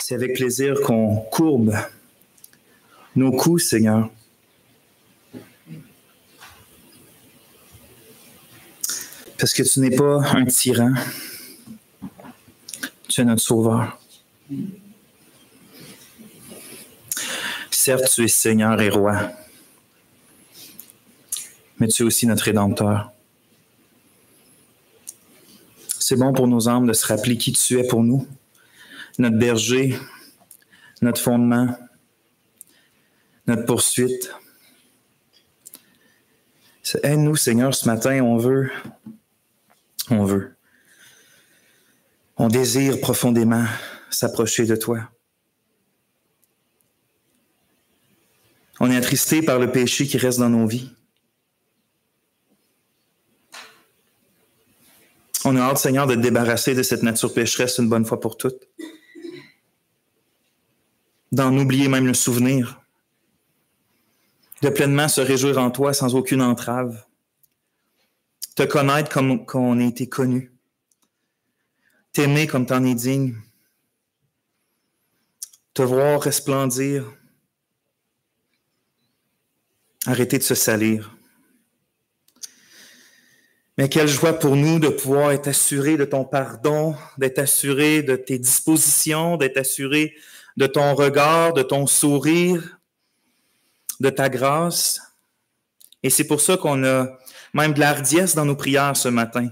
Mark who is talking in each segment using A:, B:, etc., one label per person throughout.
A: C'est avec plaisir qu'on courbe nos cous, Seigneur. Parce que tu n'es pas un tyran. Tu es notre sauveur. Certes, tu es Seigneur et Roi, mais tu es aussi notre Rédempteur. C'est bon pour nos âmes de se rappeler qui tu es pour nous, notre berger, notre fondement, notre poursuite. Aide-nous, Seigneur, ce matin, on veut. On désire profondément s'approcher de toi. On est attristé par le péché qui reste dans nos vies. On a hâte, Seigneur, de te débarrasser de cette nature pécheresse une bonne fois pour toutes. D'en oublier même le souvenir. De pleinement se réjouir en toi sans aucune entrave. Te connaître comme on a été connu. T'aimer comme t'en es digne. Te voir resplendir. Arrêter de se salir. Mais quelle joie pour nous de pouvoir être assurés de ton pardon, d'être assurés de tes dispositions, d'être assurés de ton regard, de ton sourire, de ta grâce. Et c'est pour ça qu'on a même de la hardiesse dans nos prières ce matin.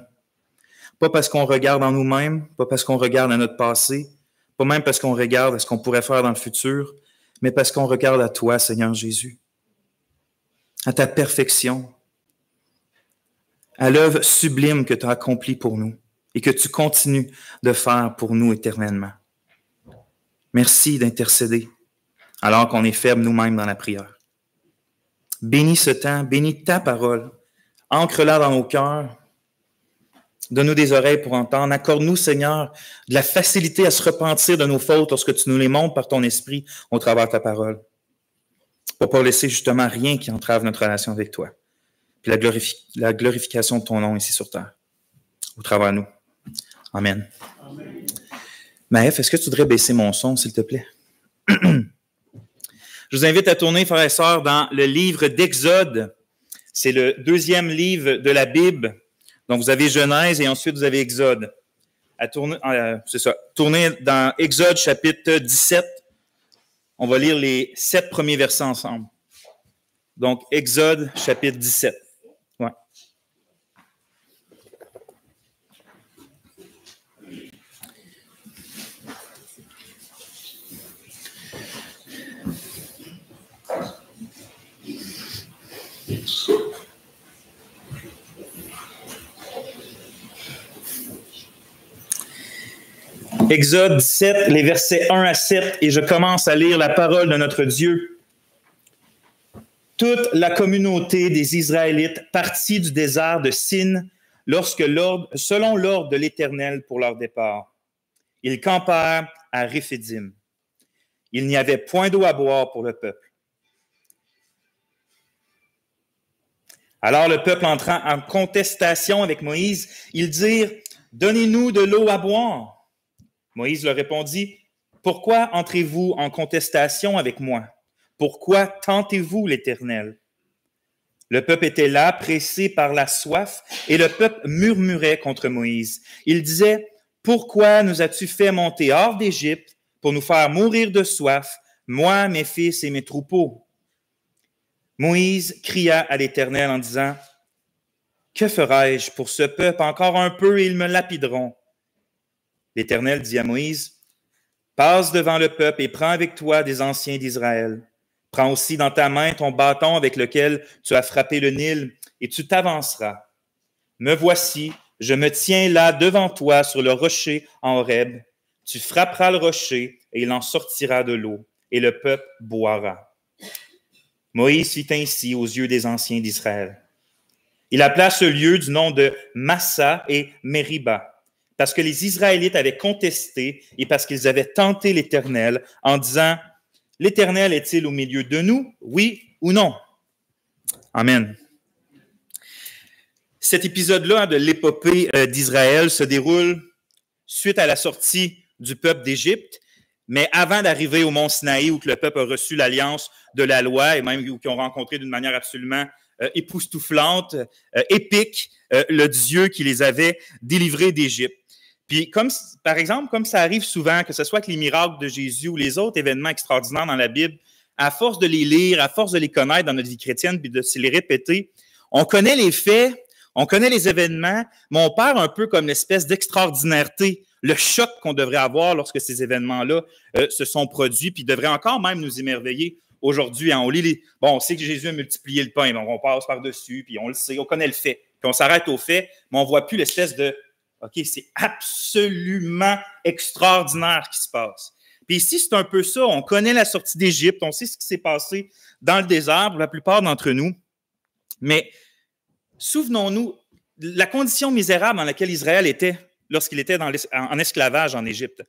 A: Pas parce qu'on regarde en nous-mêmes, pas parce qu'on regarde à notre passé, pas même parce qu'on regarde à ce qu'on pourrait faire dans le futur, mais parce qu'on regarde à toi, Seigneur Jésus, à ta perfection, à l'œuvre sublime que tu as accomplie pour nous et que tu continues de faire pour nous éternellement. Merci d'intercéder alors qu'on est faibles nous-mêmes dans la prière. Bénis ce temps, bénis ta parole, ancre-la dans nos cœurs, donne-nous des oreilles pour entendre, accorde-nous, Seigneur, de la facilité à se repentir de nos fautes lorsque tu nous les montres par ton esprit au travers de ta parole, pour ne pas laisser justement rien qui entrave notre relation avec toi. Puis la glorification de ton nom ici sur terre, au travers de nous. Amen. Amen. Maëf, est-ce que tu voudrais baisser mon son, s'il te plaît? Je vous invite à tourner, frères et sœurs, dans le livre d'Exode. C'est le deuxième livre de la Bible. Donc, vous avez Genèse et ensuite vous avez Exode. Tournez dans Exode chapitre 17. On va lire les 7 premiers versets ensemble. Donc, Exode chapitre 17. Ouais. Exode 17, les versets 1 à 7, et je commence à lire la parole de notre Dieu. Toute la communauté des Israélites partit du désert de Sin selon l'ordre de l'Éternel pour leur départ. Ils campèrent à Réphidim. Il n'y avait point d'eau à boire pour le peuple. Alors le peuple entrant en contestation avec Moïse, ils dirent « Donnez-nous de l'eau à boire ». Moïse leur répondit « Pourquoi entrez-vous en contestation avec moi? Pourquoi tentez-vous l'Éternel? » Le peuple était là, pressé par la soif, et le peuple murmurait contre Moïse. Il disait « Pourquoi nous as-tu fait monter hors d'Égypte pour nous faire mourir de soif, moi, mes fils et mes troupeaux? » Moïse cria à l'Éternel en disant « Que ferai-je pour ce peuple? Encore un peu et ils me lapideront. » L'Éternel dit à Moïse, « Passe devant le peuple et prends avec toi des anciens d'Israël. Prends aussi dans ta main ton bâton avec lequel tu as frappé le Nil, et tu t'avanceras. Me voici, je me tiens là devant toi sur le rocher en Horeb. Tu frapperas le rocher, et il en sortira de l'eau, et le peuple boira. » Moïse fit ainsi aux yeux des anciens d'Israël. Il appela ce lieu du nom de Massa et Mériba, parce que les Israélites avaient contesté et parce qu'ils avaient tenté l'Éternel en disant « L'Éternel est-il au milieu de nous, oui ou non? » Amen. Cet épisode-là de l'épopée d'Israël se déroule suite à la sortie du peuple d'Égypte Mais avant d'arriver au mont Sinaï, où que le peuple a reçu l'alliance de la loi, et même où ils ont rencontré d'une manière absolument époustouflante, épique, le Dieu qui les avait délivrés d'Égypte. Puis, par exemple, comme ça arrive souvent, que ce soit avec les miracles de Jésus ou les autres événements extraordinaires dans la Bible, à force de les lire, à force de les connaître dans notre vie chrétienne, puis de se les répéter, on connaît les faits, on connaît les événements, mais on perd un peu comme l'espèce d'extraordinaireté, le choc qu'on devrait avoir lorsque ces événements-là se sont produits, puis devrait encore même nous émerveiller aujourd'hui. Hein. On sait que Jésus a multiplié le pain, donc on passe par-dessus, puis on le sait, on connaît le fait, puis on s'arrête au fait, mais on ne voit plus l'espèce de « OK, c'est absolument extraordinaire ce qui se passe ». Puis ici, c'est un peu ça. On connaît la sortie d'Égypte, on sait ce qui s'est passé dans le désert pour la plupart d'entre nous, mais souvenons-nous, la condition misérable dans laquelle Israël était lorsqu'il était en esclavage en Égypte.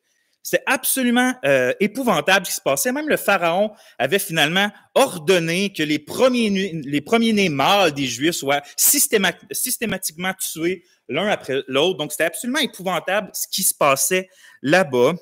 A: C'était absolument épouvantable ce qui se passait. Même le Pharaon avait finalement ordonné que les premiers-nés mâles des Juifs soient systématiquement tués l'un après l'autre. Donc, c'était absolument épouvantable ce qui se passait là-bas.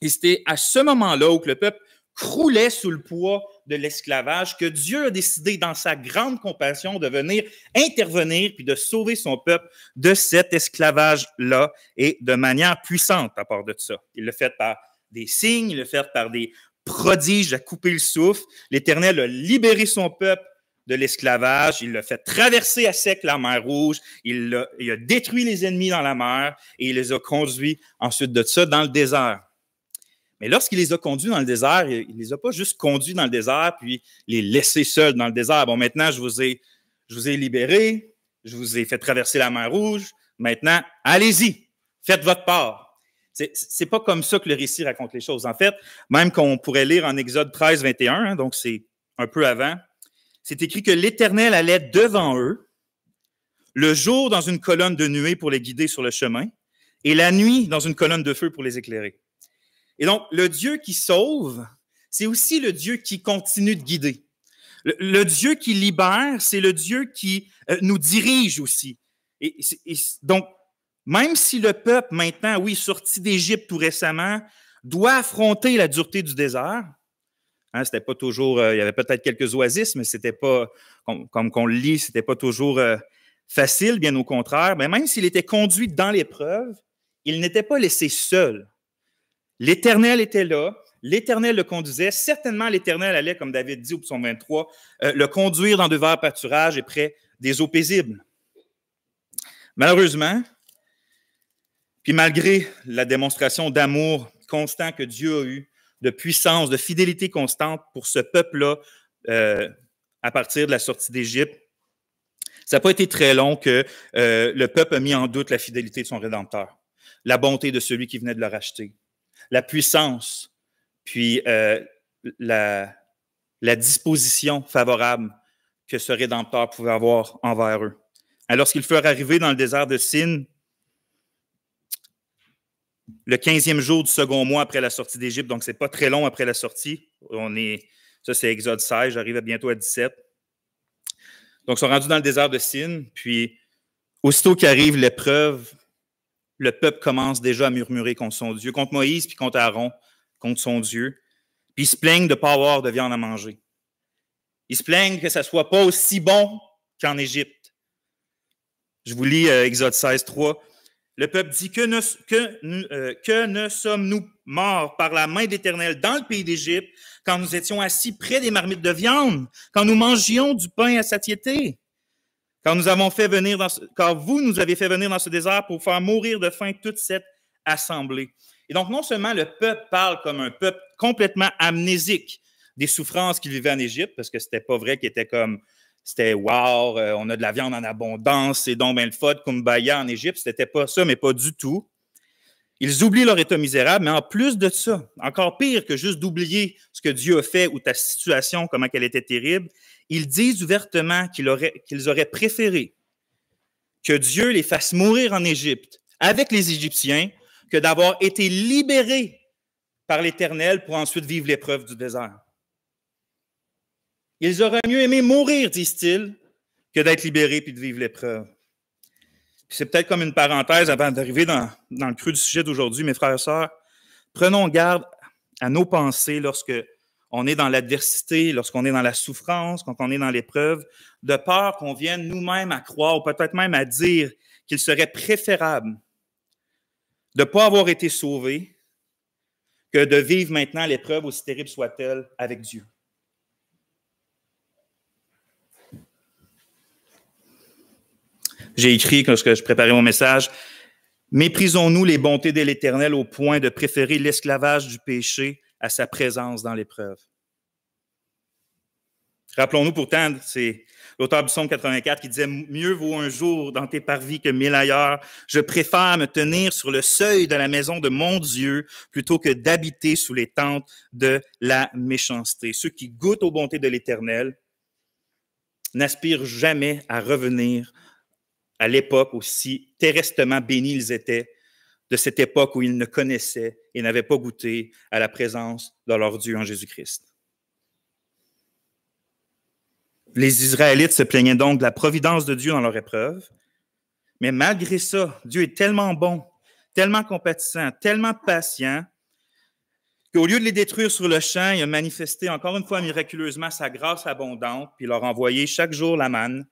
A: Et c'était à ce moment-là où le peuple croulait sous le poids de l'esclavage que Dieu a décidé, dans sa grande compassion, de venir intervenir puis de sauver son peuple de cet esclavage-là et de manière puissante à part de ça. Il l'a fait par des signes, il l'a fait par des prodiges à couper le souffle. L'Éternel a libéré son peuple de l'esclavage, il l'a fait traverser à sec la mer Rouge, il a détruit les ennemis dans la mer et il les a conduits ensuite de ça dans le désert. Mais lorsqu'il les a conduits dans le désert, il ne les a pas juste conduits dans le désert puis les laissés seuls dans le désert. Bon, maintenant, je vous ai libérés, je vous ai fait traverser la mer Rouge. Maintenant, allez-y, faites votre part. C'est pas comme ça que le récit raconte les choses. En fait, même qu'on pourrait lire en Exode 13, 21, hein, donc c'est un peu avant, c'est écrit que l'Éternel allait devant eux, le jour dans une colonne de nuée pour les guider sur le chemin, et la nuit dans une colonne de feu pour les éclairer. Et donc, le Dieu qui sauve, c'est aussi le Dieu qui continue de guider. Le Dieu qui libère, c'est le Dieu qui nous dirige aussi. Et donc, même si le peuple, maintenant, oui, sorti d'Égypte tout récemment, doit affronter la dureté du désert, hein, c'était pas toujours, il y avait peut-être quelques oasis, mais c'était pas, comme qu'on le lit, c'était pas toujours facile, bien au contraire. Mais même s'il était conduit dans l'épreuve, il n'était pas laissé seul. L'Éternel était là, l'Éternel le conduisait. Certainement, l'Éternel allait, comme David dit au psaume 23, le conduire dans de verts pâturages et près des eaux paisibles. Malheureusement, puis malgré la démonstration d'amour constant que Dieu a eu, de puissance, de fidélité constante pour ce peuple-là à partir de la sortie d'Égypte, ça n'a pas été très long que le peuple a mis en doute la fidélité de son Rédempteur, la bonté de celui qui venait de le racheter, la puissance, puis la disposition favorable que ce Rédempteur pouvait avoir envers eux. Alors, lorsqu'ils furent arrivés dans le désert de Sin, le 15e jour du second mois après la sortie d'Égypte, donc c'est pas très long après la sortie, ça c'est Exode 16, j'arrive bientôt à 17. Donc, ils sont rendus dans le désert de Sin, puis aussitôt qu'arrive l'épreuve, le peuple commence déjà à murmurer contre son Dieu, contre Moïse, puis contre Aaron, contre son Dieu. Puis ils se plaignent de ne pas avoir de viande à manger. Ils se plaignent que ça ne soit pas aussi bon qu'en Égypte. Je vous lis Exode 16, 3. Le peuple dit que ne sommes-nous morts par la main de l'Éternel dans le pays d'Égypte quand nous étions assis près des marmites de viande, quand nous mangions du pain à satiété? Car vous nous avez fait venir dans ce désert pour faire mourir de faim toute cette assemblée. Et donc, non seulement le peuple parle comme un peuple complètement amnésique des souffrances qu'il vivait en Égypte, parce que c'était pas vrai qu'il était comme, c'était wow, on a de la viande en abondance, c'est donc ben le fun, kumbaya en Égypte, c'était pas ça, mais pas du tout. Ils oublient leur état misérable, mais en plus de ça, encore pire que juste d'oublier ce que Dieu a fait ou ta situation, comment elle était terrible, ils disent ouvertement qu'ils auraient préféré que Dieu les fasse mourir en Égypte avec les Égyptiens que d'avoir été libérés par l'Éternel pour ensuite vivre l'épreuve du désert. Ils auraient mieux aimé mourir, disent-ils, que d'être libérés puis de vivre l'épreuve. C'est peut-être comme une parenthèse avant d'arriver dans le creux du sujet d'aujourd'hui, mes frères et sœurs. Prenons garde à nos pensées lorsque on est dans l'adversité, lorsqu'on est dans la souffrance, quand on est dans l'épreuve, de peur qu'on vienne nous-mêmes à croire ou peut-être même à dire qu'il serait préférable de ne pas avoir été sauvé que de vivre maintenant l'épreuve, aussi terrible soit-elle, avec Dieu. J'ai écrit, lorsque je préparais mon message, « Méprisons-nous les bontés de l'Éternel au point de préférer l'esclavage du péché à sa présence dans l'épreuve. » Rappelons-nous pourtant, c'est l'auteur du psaume 84 qui disait « Mieux vaut un jour dans tes parvis que 1000 ailleurs. Je préfère me tenir sur le seuil de la maison de mon Dieu plutôt que d'habiter sous les tentes de la méchanceté. » Ceux qui goûtent aux bontés de l'Éternel n'aspirent jamais à revenir à l'époque aussi terresтрement bénis ils étaient, de cette époque où ils ne connaissaient et n'avaient pas goûté à la présence de leur Dieu en Jésus-Christ. Les Israélites se plaignaient donc de la providence de Dieu dans leur épreuve, mais malgré ça, Dieu est tellement bon, tellement compatissant, tellement patient, qu'au lieu de les détruire sur le champ, il a manifesté encore une fois miraculeusement sa grâce abondante, puis il leur a envoyé chaque jour la manne.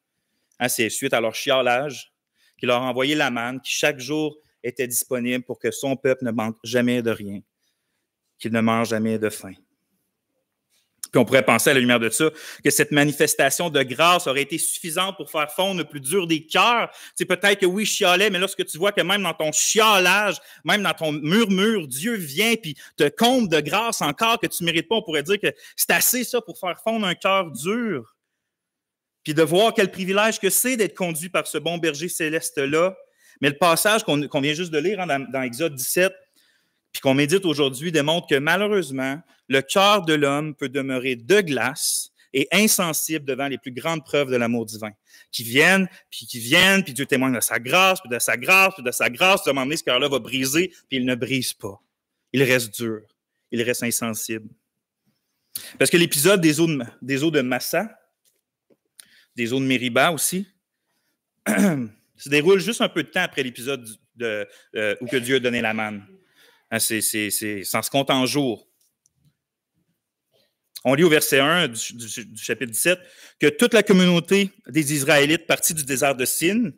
A: C'est suite à leur chiolage qu'il leur a envoyé la manne, qui chaque jour était disponible pour que son peuple ne manque jamais de rien, qu'il ne mange jamais de faim. Puis on pourrait penser à la lumière de ça que cette manifestation de grâce aurait été suffisante pour faire fondre le plus dur des cœurs. C'est peut-être que oui, je chialais, mais lorsque tu vois que même dans ton chiolage, même dans ton murmure, Dieu vient puis te comble de grâce encore que tu ne mérites pas, on pourrait dire que c'est assez ça pour faire fondre un cœur dur. Puis de voir quel privilège que c'est d'être conduit par ce bon berger céleste-là. Mais le passage qu'on vient juste de lire dans Exode 17, puis qu'on médite aujourd'hui, démontre que malheureusement, le cœur de l'homme peut demeurer de glace et insensible devant les plus grandes preuves de l'amour divin, qui viennent, puis Dieu témoigne de sa grâce, puis de sa grâce, puis de sa grâce. À un moment donné, ce cœur-là va briser, puis il ne brise pas. Il reste dur, il reste insensible. Parce que l'épisode des eaux de Massa, des eaux de Mériba aussi, se déroule juste un peu de temps après l'épisode où que Dieu a donné la manne. Ça se compte en jours. On lit au verset 1 du chapitre 17 que toute la communauté des Israélites partit du désert de Sin,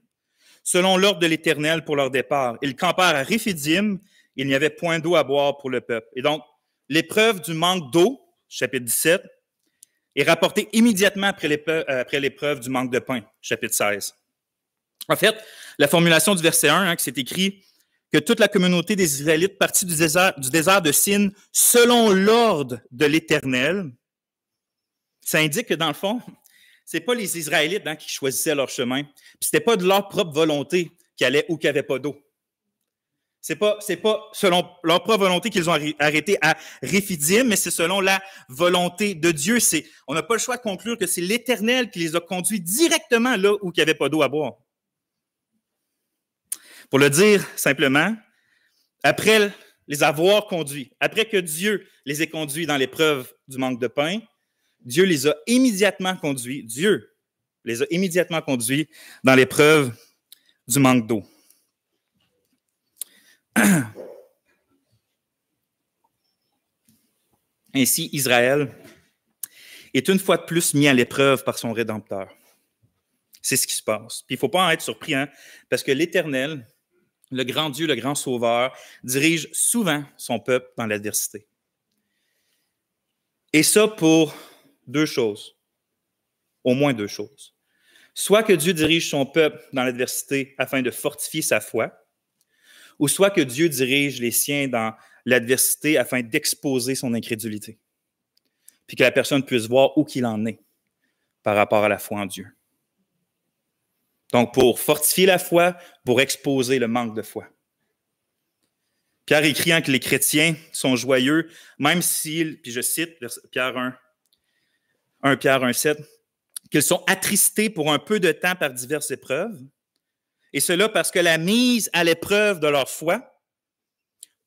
A: selon l'ordre de l'Éternel pour leur départ. Ils campèrent à Réphidim, il n'y avait point d'eau à boire pour le peuple. Et donc, l'épreuve du manque d'eau, chapitre 17, est rapportée immédiatement après l'épreuve du manque de pain, chapitre 16. En fait, la formulation du verset 1, qui c'est écrit que toute la communauté des Israélites partit du désert de Sin selon l'ordre de l'Éternel, ça indique que dans le fond, c'est pas les Israélites qui choisissaient leur chemin, puis c'était pas de leur propre volonté qu'ils allaient où il n'y avait pas d'eau. C'est pas selon leur propre volonté qu'ils ont arrêté à Réphidim, mais c'est selon la volonté de Dieu. On n'a pas le choix de conclure que c'est l'Éternel qui les a conduits directement là où il n'y avait pas d'eau à boire. Pour le dire simplement, après les avoir conduits, après que Dieu les ait conduits dans l'épreuve du manque de pain, Dieu les a immédiatement conduits dans l'épreuve du manque d'eau. Ainsi, Israël est une fois de plus mis à l'épreuve par son Rédempteur. C'est ce qui se passe. Puis il ne faut pas en être surpris, parce que l'Éternel, le grand Dieu, le grand Sauveur, dirige souvent son peuple dans l'adversité. Et ça pour deux choses, au moins deux choses. Soit que Dieu dirige son peuple dans l'adversité afin de fortifier sa foi, ou soit que Dieu dirige les siens dans l'adversité afin d'exposer son incrédulité, puis que la personne puisse voir où qu'il en est par rapport à la foi en Dieu. Donc, pour fortifier la foi, pour exposer le manque de foi. Pierre écrit que les chrétiens sont joyeux, même s'ils, puis je cite Pierre 1 Pierre 1,7, qu'ils sont attristés pour un peu de temps par diverses épreuves, et cela parce que la mise à l'épreuve de leur foi,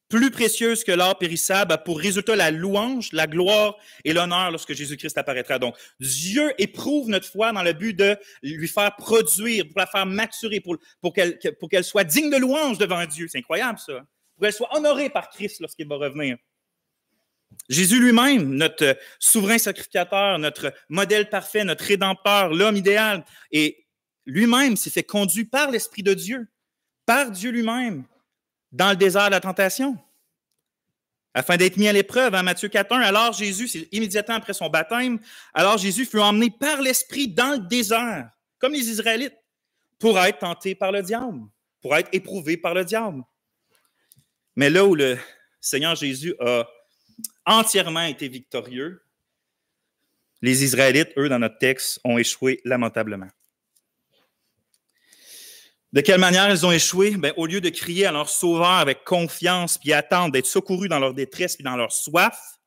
A: plus précieuse que l'or périssable, a pour résultat la louange, la gloire et l'honneur lorsque Jésus-Christ apparaîtra. Donc, Dieu éprouve notre foi dans le but de lui faire produire, pour la faire maturer, pour qu'elle soit digne de louange devant Dieu. C'est incroyable, ça. Pour qu'elle soit honorée par Christ lorsqu'il va revenir. Jésus lui-même, notre souverain sacrificateur, notre modèle parfait, notre rédempteur, l'homme idéal, et lui-même s'est fait conduire par l'Esprit de Dieu, par Dieu lui-même, dans le désert de la tentation, afin d'être mis à l'épreuve. En Matthieu 4.1, alors Jésus, c'est immédiatement après son baptême, alors Jésus fut emmené par l'Esprit dans le désert, comme les Israélites, pour être tenté par le diable, pour être éprouvé par le diable. Mais là où le Seigneur Jésus a entièrement été victorieux, les Israélites, eux, dans notre texte, ont échoué lamentablement. De quelle manière ils ont échoué? Bien, au lieu de crier à leur sauveur avec confiance, puis attendre d'être secourus dans leur détresse, puis dans leur soif,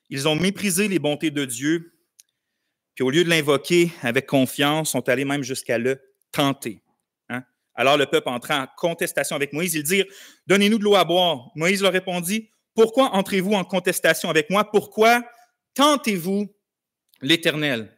A: ils ont méprisé les bontés de Dieu, puis au lieu de l'invoquer avec confiance, sont allés même jusqu'à le tenter. Hein? Alors le peuple entra en contestation avec Moïse. Ils dirent, « Donnez-nous de l'eau à boire. » Moïse leur répondit, « Pourquoi entrez-vous en contestation avec moi? Pourquoi tentez-vous l'Éternel? »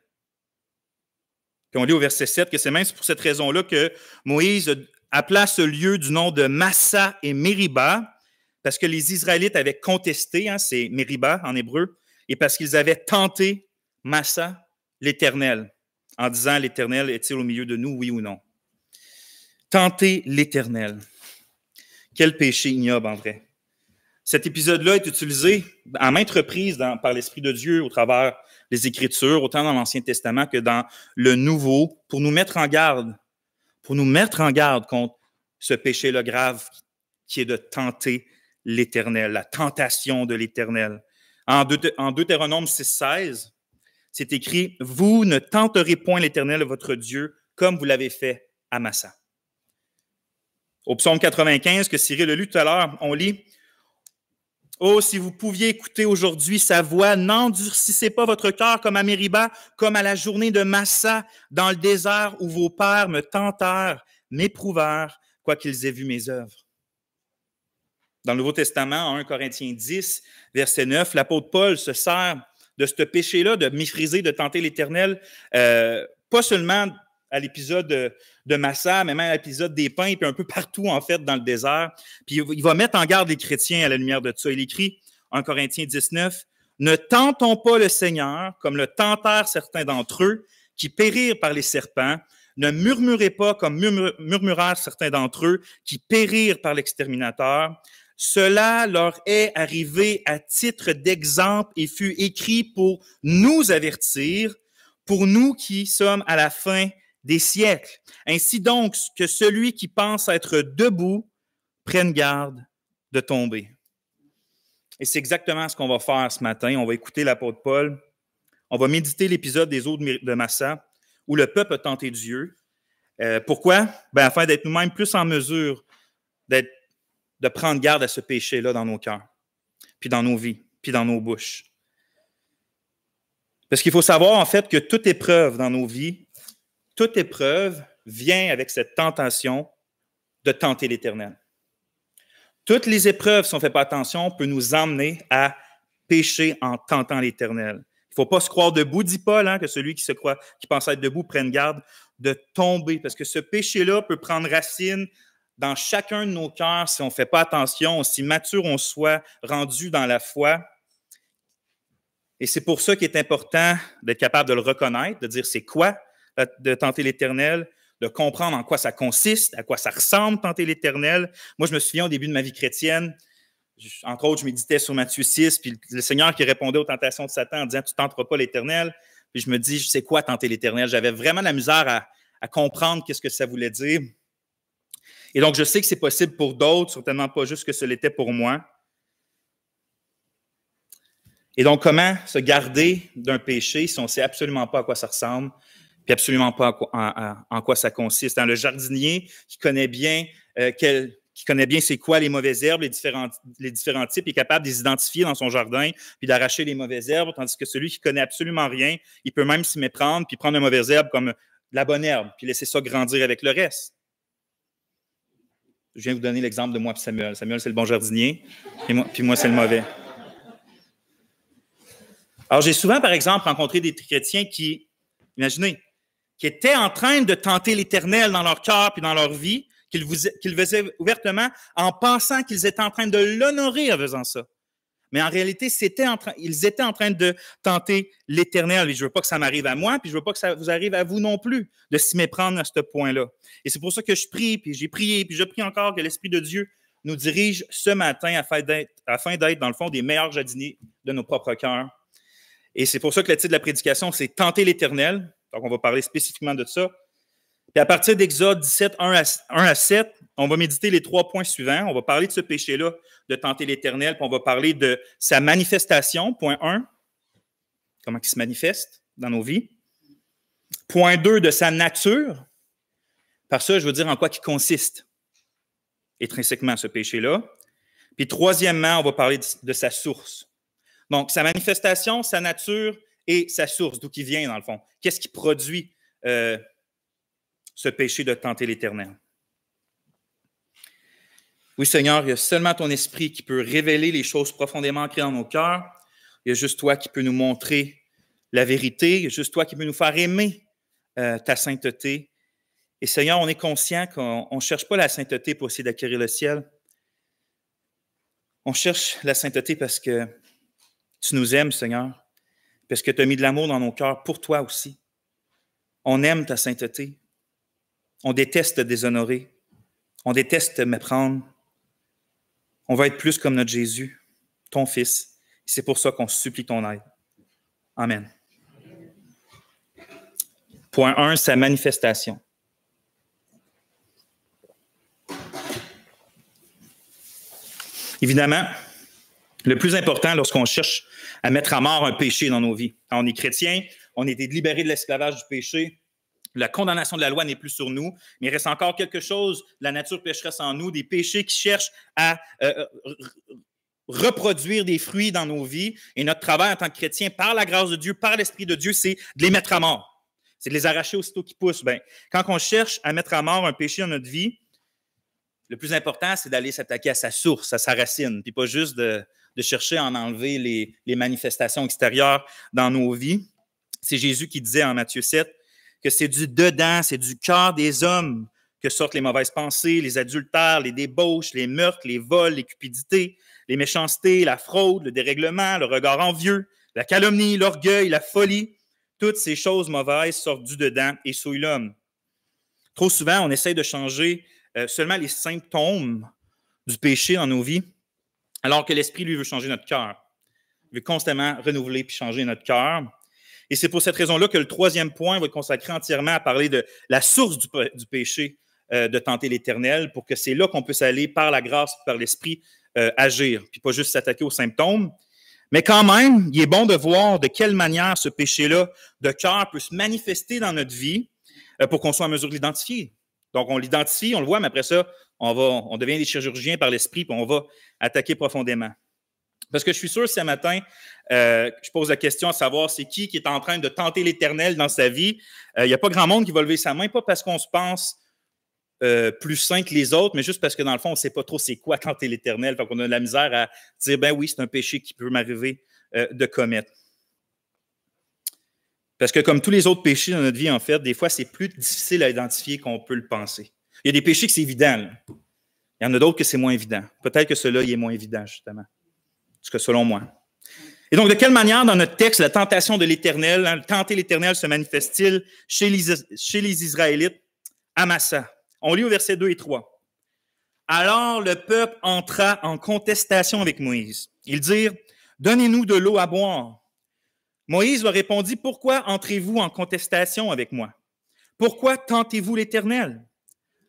A: Puis on lit au verset 7 que c'est même pour cette raison-là que Moïse appela ce lieu du nom de Massa et Mériba, parce que les Israélites avaient contesté, hein, c'est Mériba en hébreu, et parce qu'ils avaient tenté Massa, l'Éternel, en disant, l'Éternel est-il au milieu de nous, oui ou non? Tenter l'Éternel. Quel péché ignoble en vrai. Cet épisode-là est utilisé à maintes reprises par l'Esprit de Dieu au travers des Écritures, autant dans l'Ancien Testament que dans le Nouveau, pour nous mettre en garde contre ce péché-là grave qui est de tenter l'Éternel, la tentation de l'Éternel. En Deutéronome 6.16, c'est écrit « Vous ne tenterez point l'Éternel, votre Dieu, comme vous l'avez fait à Massa. » Au psaume 95, que Cyril a lu tout à l'heure, on lit « Oh, si vous pouviez écouter aujourd'hui sa voix, n'endurcissez pas votre cœur comme à Mériba, comme à la journée de Massa, dans le désert où vos pères me tentèrent, m'éprouvèrent, quoiqu'ils aient vu mes œuvres. » Dans le Nouveau Testament, en 1 Corinthiens 10, verset 9, l'apôtre Paul se sert de ce péché-là, de mépriser, de tenter l'Éternel, pas seulement à l'épisode de Massa, mais même à l'épisode des pains, puis un peu partout, en fait, dans le désert. Puis il va mettre en garde les chrétiens à la lumière de ça. Il écrit, en Corinthiens 19, « Ne tentons pas le Seigneur, comme le tentèrent certains d'entre eux, qui périrent par les serpents. Ne murmurez pas, comme murmurèrent certains d'entre eux, qui périrent par l'exterminateur. Cela leur est arrivé à titre d'exemple et fut écrit pour nous avertir, pour nous qui sommes à la fin des siècles. Ainsi donc, que celui qui pense être debout prenne garde de tomber. » Et c'est exactement ce qu'on va faire ce matin. On va écouter l'apôtre Paul. On va méditer l'épisode des eaux de Massa, où le peuple a tenté Dieu. Pourquoi? Ben, afin d'être nous-mêmes plus en mesure de prendre garde à ce péché-là dans nos cœurs, puis dans nos vies, puis dans nos bouches. Parce qu'il faut savoir, en fait, que toute épreuve dans nos vies, toute épreuve vient avec cette tentation de tenter l'Éternel. Toutes les épreuves, si on ne fait pas attention, peuvent nous emmener à pécher en tentant l'Éternel. Il ne faut pas se croire debout, dit Paul, hein, que celui qui pense être debout prenne garde de tomber, parce que ce péché-là peut prendre racine dans chacun de nos cœurs si on ne fait pas attention, aussi mature on soit rendu dans la foi. Et c'est pour ça qu'il est important d'être capable de le reconnaître, de dire c'est quoi de tenter l'Éternel, de comprendre en quoi ça consiste, à quoi ça ressemble, tenter l'Éternel. Moi, je me souviens au début de ma vie chrétienne, entre autres, je méditais sur Matthieu 6, puis le Seigneur qui répondait aux tentations de Satan en disant « Tu ne tenteras pas l'Éternel ». Puis je me dis, c'est quoi tenter l'Éternel? J'avais vraiment la misère à comprendre qu'est-ce que ça voulait dire. Et donc, je sais que c'est possible pour d'autres, certainement pas juste que ce l'était pour moi. Et donc, comment se garder d'un péché si on ne sait absolument pas à quoi ça ressemble, puis absolument pas en quoi ça consiste? Le jardinier qui connaît bien c'est quoi les mauvaises herbes, les différents types, est capable de les identifier dans son jardin, puis d'arracher les mauvaises herbes, tandis que celui qui connaît absolument rien, il peut même s'y méprendre, puis prendre une mauvaise herbe comme la bonne herbe, puis laisser ça grandir avec le reste. Je viens vous donner l'exemple de moi et Samuel. Samuel, c'est le bon jardinier, puis moi, c'est le mauvais. Alors, j'ai souvent, par exemple, rencontré des chrétiens qui, imaginez, qui étaient en train de tenter l'Éternel dans leur cœur puis dans leur vie, qu'ils faisaient ouvertement en pensant qu'ils étaient en train de l'honorer en faisant ça, Mais en réalité, ils étaient en train de tenter l'Éternel. Et je ne veux pas que ça m'arrive à moi, puis je ne veux pas que ça vous arrive à vous non plus de s'y méprendre à ce point-là. Et c'est pour ça que je prie, puis j'ai prié, puis je prie encore que l'Esprit de Dieu nous dirige ce matin afin d'être, dans le fond, des meilleurs jardiniers de nos propres cœurs. Et c'est pour ça que le titre de la prédication, c'est « Tenter l'Éternel ». Donc, on va parler spécifiquement de ça. Puis à partir d'Exode 17, 1 à 7, on va méditer les 3 points suivants. On va parler de ce péché-là, de tenter l'Éternel, puis on va parler de sa manifestation, point 1, comment il se manifeste dans nos vies. Point 2, de sa nature. Par ça, je veux dire en quoi il consiste intrinsèquement ce péché-là. Puis troisièmement, on va parler de sa source. Donc, sa manifestation, sa nature et sa source, d'où il vient dans le fond. Qu'est-ce qui produit ce péché de tenter l'Éternel? Oui, Seigneur, il y a seulement ton esprit qui peut révéler les choses profondément ancrées dans nos cœurs. Il y a juste toi qui peux nous montrer la vérité. Il y a juste toi qui peux nous faire aimer ta sainteté. Et Seigneur, on est conscient qu'on ne cherche pas la sainteté pour essayer d'acquérir le ciel. On cherche la sainteté parce que tu nous aimes, Seigneur, parce que tu as mis de l'amour dans nos cœurs pour toi aussi. On aime ta sainteté. On déteste te déshonorer. On déteste te méprendre. On va être plus comme notre Jésus, ton Fils. C'est pour ça qu'on supplie ton aide. Amen. Point 1, sa manifestation. Évidemment, le plus important lorsqu'on cherche à mettre à mort un péché dans nos vies. Quand on est chrétien, on a été libéré de l'esclavage du péché. La condamnation de la loi n'est plus sur nous, mais il reste encore quelque chose, la nature pécheresse en nous, des péchés qui cherchent à reproduire des fruits dans nos vies. Et notre travail en tant que chrétien, par la grâce de Dieu, par l'Esprit de Dieu, c'est de les mettre à mort. C'est de les arracher aussitôt qu'ils poussent. Bien, quand on cherche à mettre à mort un péché dans notre vie, le plus important, c'est d'aller s'attaquer à sa source, à sa racine, puis pas juste de chercher à en enlever les manifestations extérieures dans nos vies. C'est Jésus qui disait en Matthieu 7 que c'est du dedans, c'est du cœur des hommes que sortent les mauvaises pensées, les adultères, les débauches, les meurtres, les vols, les cupidités, les méchancetés, la fraude, le dérèglement, le regard envieux, la calomnie, l'orgueil, la folie. Toutes ces choses mauvaises sortent du dedans et souillent l'homme. Trop souvent, on essaie de changer seulement les symptômes du péché dans nos vies, alors que l'Esprit, lui, veut changer notre cœur. Il veut constamment renouveler puis changer notre cœur. Et c'est pour cette raison-là que le troisième point va être consacré entièrement à parler de la source du péché de tenter l'Éternel, pour que c'est là qu'on puisse aller, par la grâce, par l'Esprit, agir, puis pas juste s'attaquer aux symptômes. Mais quand même, il est bon de voir de quelle manière ce péché-là de cœur peut se manifester dans notre vie pour qu'on soit en mesure de l'identifier. Donc, on l'identifie, on le voit, mais après ça, on devient des chirurgiens par l'Esprit, puis on va attaquer profondément. Parce que je suis sûr, ce matin, je pose la question à savoir c'est qui est en train de tenter l'Éternel dans sa vie. Il n'y a pas grand monde qui va lever sa main, pas parce qu'on se pense plus sain que les autres, mais juste parce que dans le fond, on ne sait pas trop c'est quoi tenter l'Éternel. Fait qu'on a de la misère à dire, ben oui, c'est un péché qui peut m'arriver de commettre. Parce que comme tous les autres péchés dans notre vie, en fait, des fois, c'est plus difficile à identifier qu'on peut le penser. Il y a des péchés que c'est évident. Là. Il y en a d'autres que c'est moins évident. Peut-être que celui-là, il est moins évident, justement. En tout cas, selon moi. Et donc, de quelle manière, dans notre texte, la tentation de l'Éternel, tenter l'Éternel se manifeste-t-il chez les Israélites à Massa? On lit au verset 2 et 3. Alors le peuple entra en contestation avec Moïse. Ils dirent, « Donnez-nous de l'eau à boire. » Moïse leur répondit, « Pourquoi entrez-vous en contestation avec moi? Pourquoi tentez-vous l'Éternel? »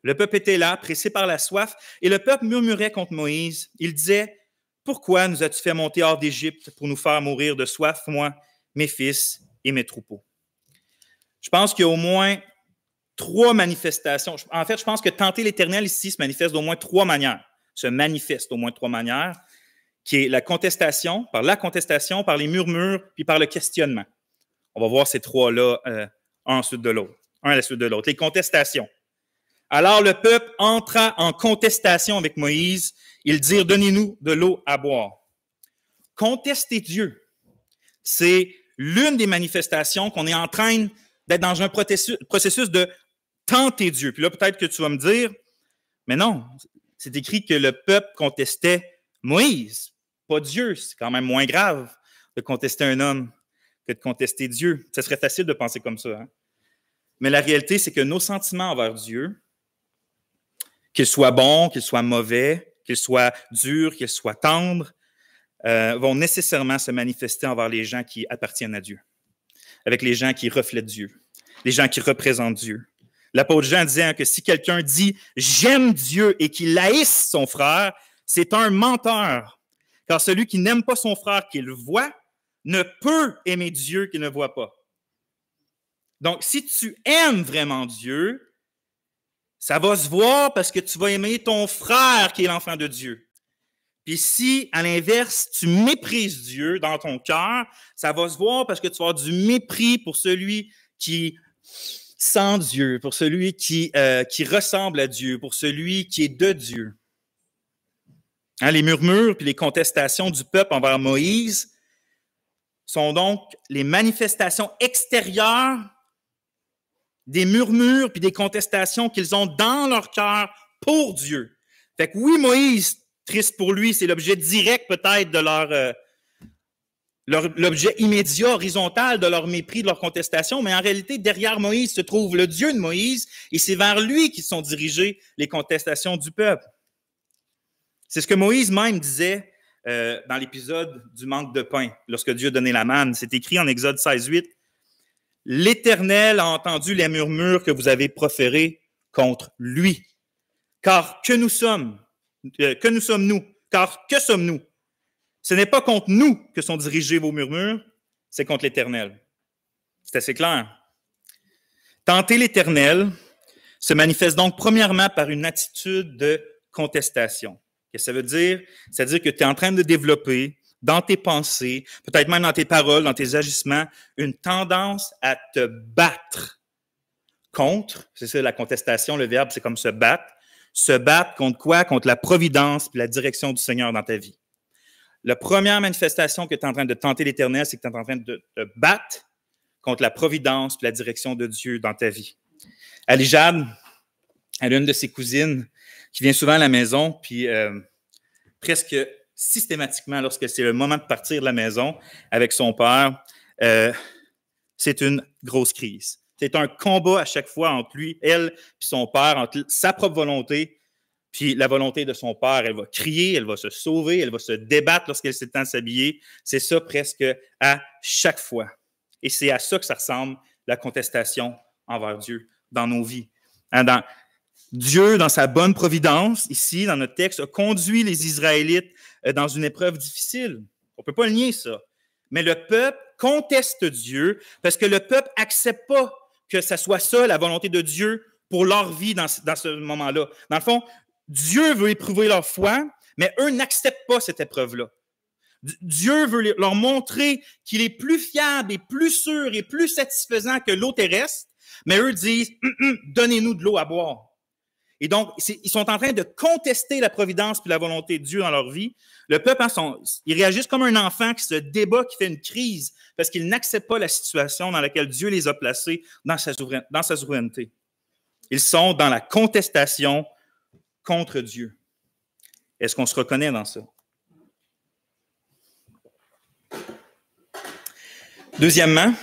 A: Le peuple était là, pressé par la soif, et le peuple murmurait contre Moïse. Il disait, « Pourquoi nous as-tu fait monter hors d'Égypte pour nous faire mourir de soif, moi, mes fils et mes troupeaux? » Je pense qu'il y a au moins 3 manifestations. En fait, je pense que tenter l'Éternel ici se manifeste d'au moins 3 manières. Se manifeste d'au moins 3 manières, qui est la contestation, par les murmures, puis par le questionnement. On va voir ces 3-là un à la suite de l'autre. Les contestations. Alors le peuple entra en contestation avec Moïse. Ils dirent, « Donnez-nous de l'eau à boire. » Contester Dieu, c'est l'une des manifestations qu'on est en train d'être dans un processus de tenter Dieu. Puis là, peut-être que tu vas me dire, mais non, c'est écrit que le peuple contestait Moïse. pas Dieu. C'est quand même moins grave de contester un homme que de contester Dieu. Ce serait facile de penser comme ça. Hein? Mais la réalité, c'est que nos sentiments envers Dieu, qu'ils soient bons, qu'ils soient mauvais, qu'ils soient durs, qu'ils soient tendres, vont nécessairement se manifester envers les gens qui appartiennent à Dieu, avec les gens qui reflètent Dieu, les gens qui représentent Dieu. L'apôtre Jean disait hein, que si quelqu'un dit « j'aime Dieu » et qu'il haïsse son frère, c'est un menteur. Car celui qui n'aime pas son frère qu'il voit ne peut aimer Dieu qu'il ne voit pas. Donc, si tu aimes vraiment Dieu, ça va se voir parce que tu vas aimer ton frère qui est l'enfant de Dieu. Puis si, à l'inverse, tu méprises Dieu dans ton cœur, ça va se voir parce que tu vas avoir du mépris pour celui qui sent Dieu, pour celui qui ressemble à Dieu, pour celui qui est de Dieu. Hein, les murmures puis les contestations du peuple envers Moïse sont donc les manifestations extérieures des murmures puis des contestations qu'ils ont dans leur cœur pour Dieu. Fait que oui, Moïse, triste pour lui, c'est l'objet direct peut-être de l'objet immédiat, horizontal de leur mépris, de leur contestation, mais en réalité, derrière Moïse se trouve le Dieu de Moïse et c'est vers lui qu'ils sont dirigées les contestations du peuple. C'est ce que Moïse même disait dans l'épisode du manque de pain, lorsque Dieu donnait la manne. C'est écrit en Exode 16:8. « L'Éternel a entendu les murmures que vous avez proférés contre lui. Car que sommes-nous? Car que sommes-nous? Ce n'est pas contre nous que sont dirigés vos murmures, c'est contre l'Éternel. » C'est assez clair. Tenter l'Éternel se manifeste donc premièrement par une attitude de contestation. Qu'est-ce que ça veut dire? C'est-à-dire que tu es en train de développer dans tes pensées, peut-être même dans tes paroles, dans tes agissements, une tendance à te battre contre, c'est ça la contestation, le verbe, c'est comme se battre. Se battre contre quoi? Contre la providence et la direction du Seigneur dans ta vie. La première manifestation que tu es en train de tenter l'Éternel, c'est que tu es en train de te battre contre la providence et la direction de Dieu dans ta vie. Alijad, elle a une de ses cousines qui vient souvent à la maison, puis presque systématiquement, lorsque c'est le moment de partir de la maison avec son père, c'est une grosse crise. C'est un combat à chaque fois entre lui, elle, puis son père, entre sa propre volonté, puis la volonté de son père. Elle va crier, elle va se sauver, elle va se débattre lorsqu'elle s'est temps de s'habiller. C'est ça presque à chaque fois. Et c'est à ça que ça ressemble, la contestation envers Dieu dans nos vies. Hein, Dieu, dans sa bonne providence, ici, dans notre texte, a conduit les Israélites dans une épreuve difficile. On ne peut pas le nier, ça. Mais le peuple conteste Dieu parce que le peuple n'accepte pas que ça soit ça, la volonté de Dieu pour leur vie dans ce moment-là. Dans le fond, Dieu veut éprouver leur foi, mais eux n'acceptent pas cette épreuve-là. Dieu veut leur montrer qu'il est plus fiable et plus sûr et plus satisfaisant que l'eau terrestre, mais eux disent « Donnez-nous de l'eau à boire ». Et donc, ils sont en train de contester la providence et la volonté de Dieu dans leur vie. Le peuple, ils réagissent comme un enfant qui se débat, qui fait une crise, parce qu'ils n'acceptent pas la situation dans laquelle Dieu les a placés dans sa souveraineté. Ils sont dans la contestation contre Dieu. Est-ce qu'on se reconnaît dans ça? Deuxièmement,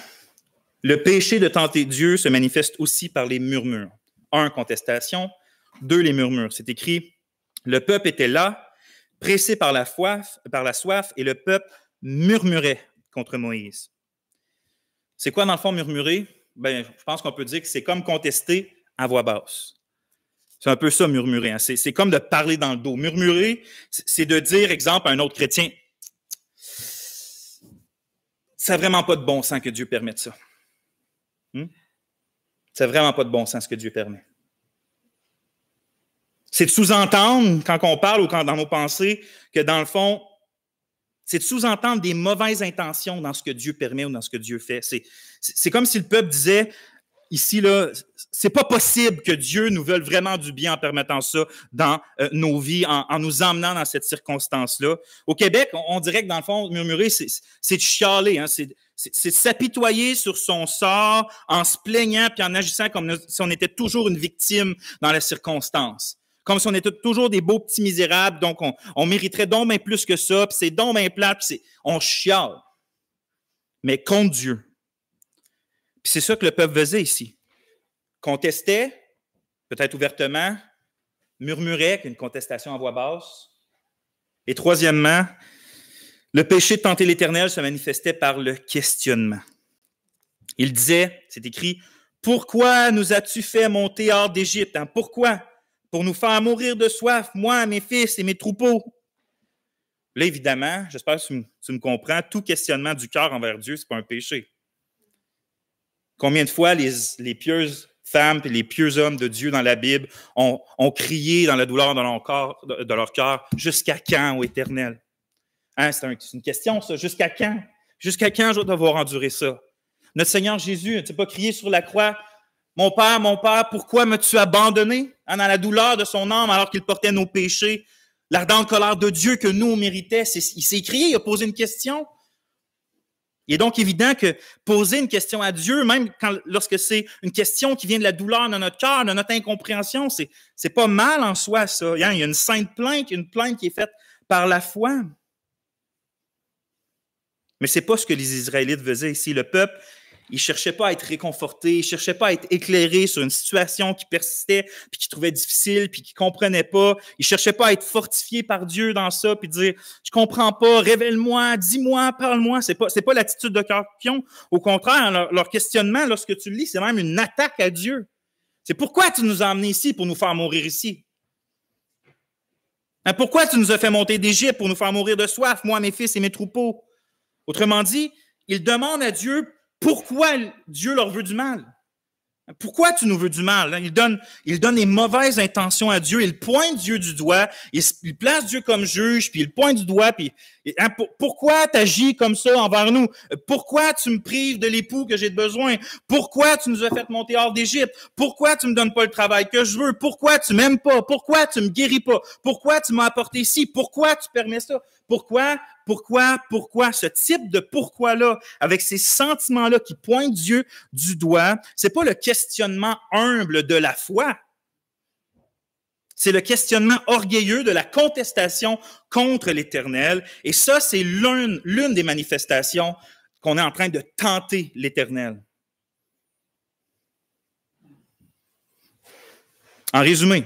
A: le péché de tenter Dieu se manifeste aussi par les murmures. 1, contestation. 2, les murmures. C'est écrit, le peuple était là, pressé par la soif, et le peuple murmurait contre Moïse. C'est quoi, dans le fond, murmurer? Ben, je pense qu'on peut dire que c'est comme contester à voix basse. C'est un peu ça, murmurer. Hein? C'est comme de parler dans le dos. Murmurer, c'est de dire, exemple, à un autre chrétien, ça n'a vraiment pas de bon sens que Dieu permette ça. Ça n'a vraiment pas de bon sens ce que Dieu permet. C'est de sous-entendre, quand on parle ou quand dans nos pensées, que dans le fond, c'est de sous-entendre des mauvaises intentions dans ce que Dieu permet ou dans ce que Dieu fait. C'est comme si le peuple disait, ici, là, c'est pas possible que Dieu nous veuille vraiment du bien en permettant ça dans nos vies, en nous emmenant dans cette circonstance-là. Au Québec, on dirait que dans le fond, murmurer, c'est de chialer, hein, c'est de s'apitoyer sur son sort en se plaignant puis en agissant comme si on était toujours une victime dans la circonstance. Comme si on était toujours des beaux petits misérables, donc on mériterait donc bien plus que ça, puis c'est donc bien plat, puis on chiale. Mais contre Dieu. Puis c'est ça que le peuple faisait ici. Contestait, peut-être ouvertement, murmurait, une contestation en voix basse. Et troisièmement, le péché de tenter l'Éternel se manifestait par le questionnement. Il disait, c'est écrit, « Pourquoi nous as-tu fait monter hors d'Égypte? » Pourquoi? Pour nous faire mourir de soif, moi, mes fils et mes troupeaux. Là, évidemment, j'espère que tu me comprends, tout questionnement du cœur envers Dieu, ce n'est pas un péché. Combien de fois les pieuses femmes et les pieux hommes de Dieu dans la Bible ont crié dans la douleur de leur cœur, « Jusqu'à quand, ô Éternel? » Hein, c'est une question, ça. Jusqu'à quand? Jusqu'à quand je vais devoir endurer ça? Notre Seigneur Jésus, tu n'as pas crié sur la croix, « Mon Père, pourquoi m'as-tu abandonné? » Hein, dans la douleur de son âme alors qu'il portait nos péchés, l'ardente colère de Dieu que nous, on méritait. Il s'est crié, il a posé une question. Il est donc évident que poser une question à Dieu, même lorsque c'est une question qui vient de la douleur de notre cœur, de notre incompréhension, c'est pas mal en soi, ça. Il y a une sainte plainte, une plainte qui est faite par la foi. Mais c'est pas ce que les Israélites faisaient ici. Le peuple, il cherchait pas à être réconforté, il cherchait pas à être éclairé sur une situation qui persistait, puis qui trouvait difficile, puis qui comprenait pas. Il cherchait pas à être fortifié par Dieu dans ça, puis dire, je comprends pas, révèle-moi, dis-moi, parle-moi. C'est pas l'attitude de cœur qu'ils ont. Au contraire, leur questionnement, lorsque tu le lis, c'est même une attaque à Dieu. C'est pourquoi tu nous as amenés ici pour nous faire mourir ici? Hein, pourquoi tu nous as fait monter d'Égypte pour nous faire mourir de soif, moi, mes fils et mes troupeaux? Autrement dit, ils demandent à Dieu pourquoi Dieu leur veut du mal. Pourquoi tu nous veux du mal? Il donne les mauvaises intentions à Dieu, il pointe Dieu du doigt, il place Dieu comme juge, puis il pointe du doigt, puis pourquoi tu agis comme ça envers nous? Pourquoi tu me prives de l'époux que j'ai besoin? Pourquoi tu nous as fait monter hors d'Égypte? Pourquoi tu me donnes pas le travail que je veux? Pourquoi tu m'aimes pas? Pourquoi tu me guéris pas? Pourquoi tu m'as apporté ici? Pourquoi tu permets ça? Pourquoi ce type de pourquoi-là, avec ces sentiments-là qui pointent Dieu du doigt, c'est pas le questionnement humble de la foi. C'est le questionnement orgueilleux de la contestation contre l'Éternel. Et ça, c'est l'une des manifestations qu'on est en train de tenter l'Éternel. En résumé,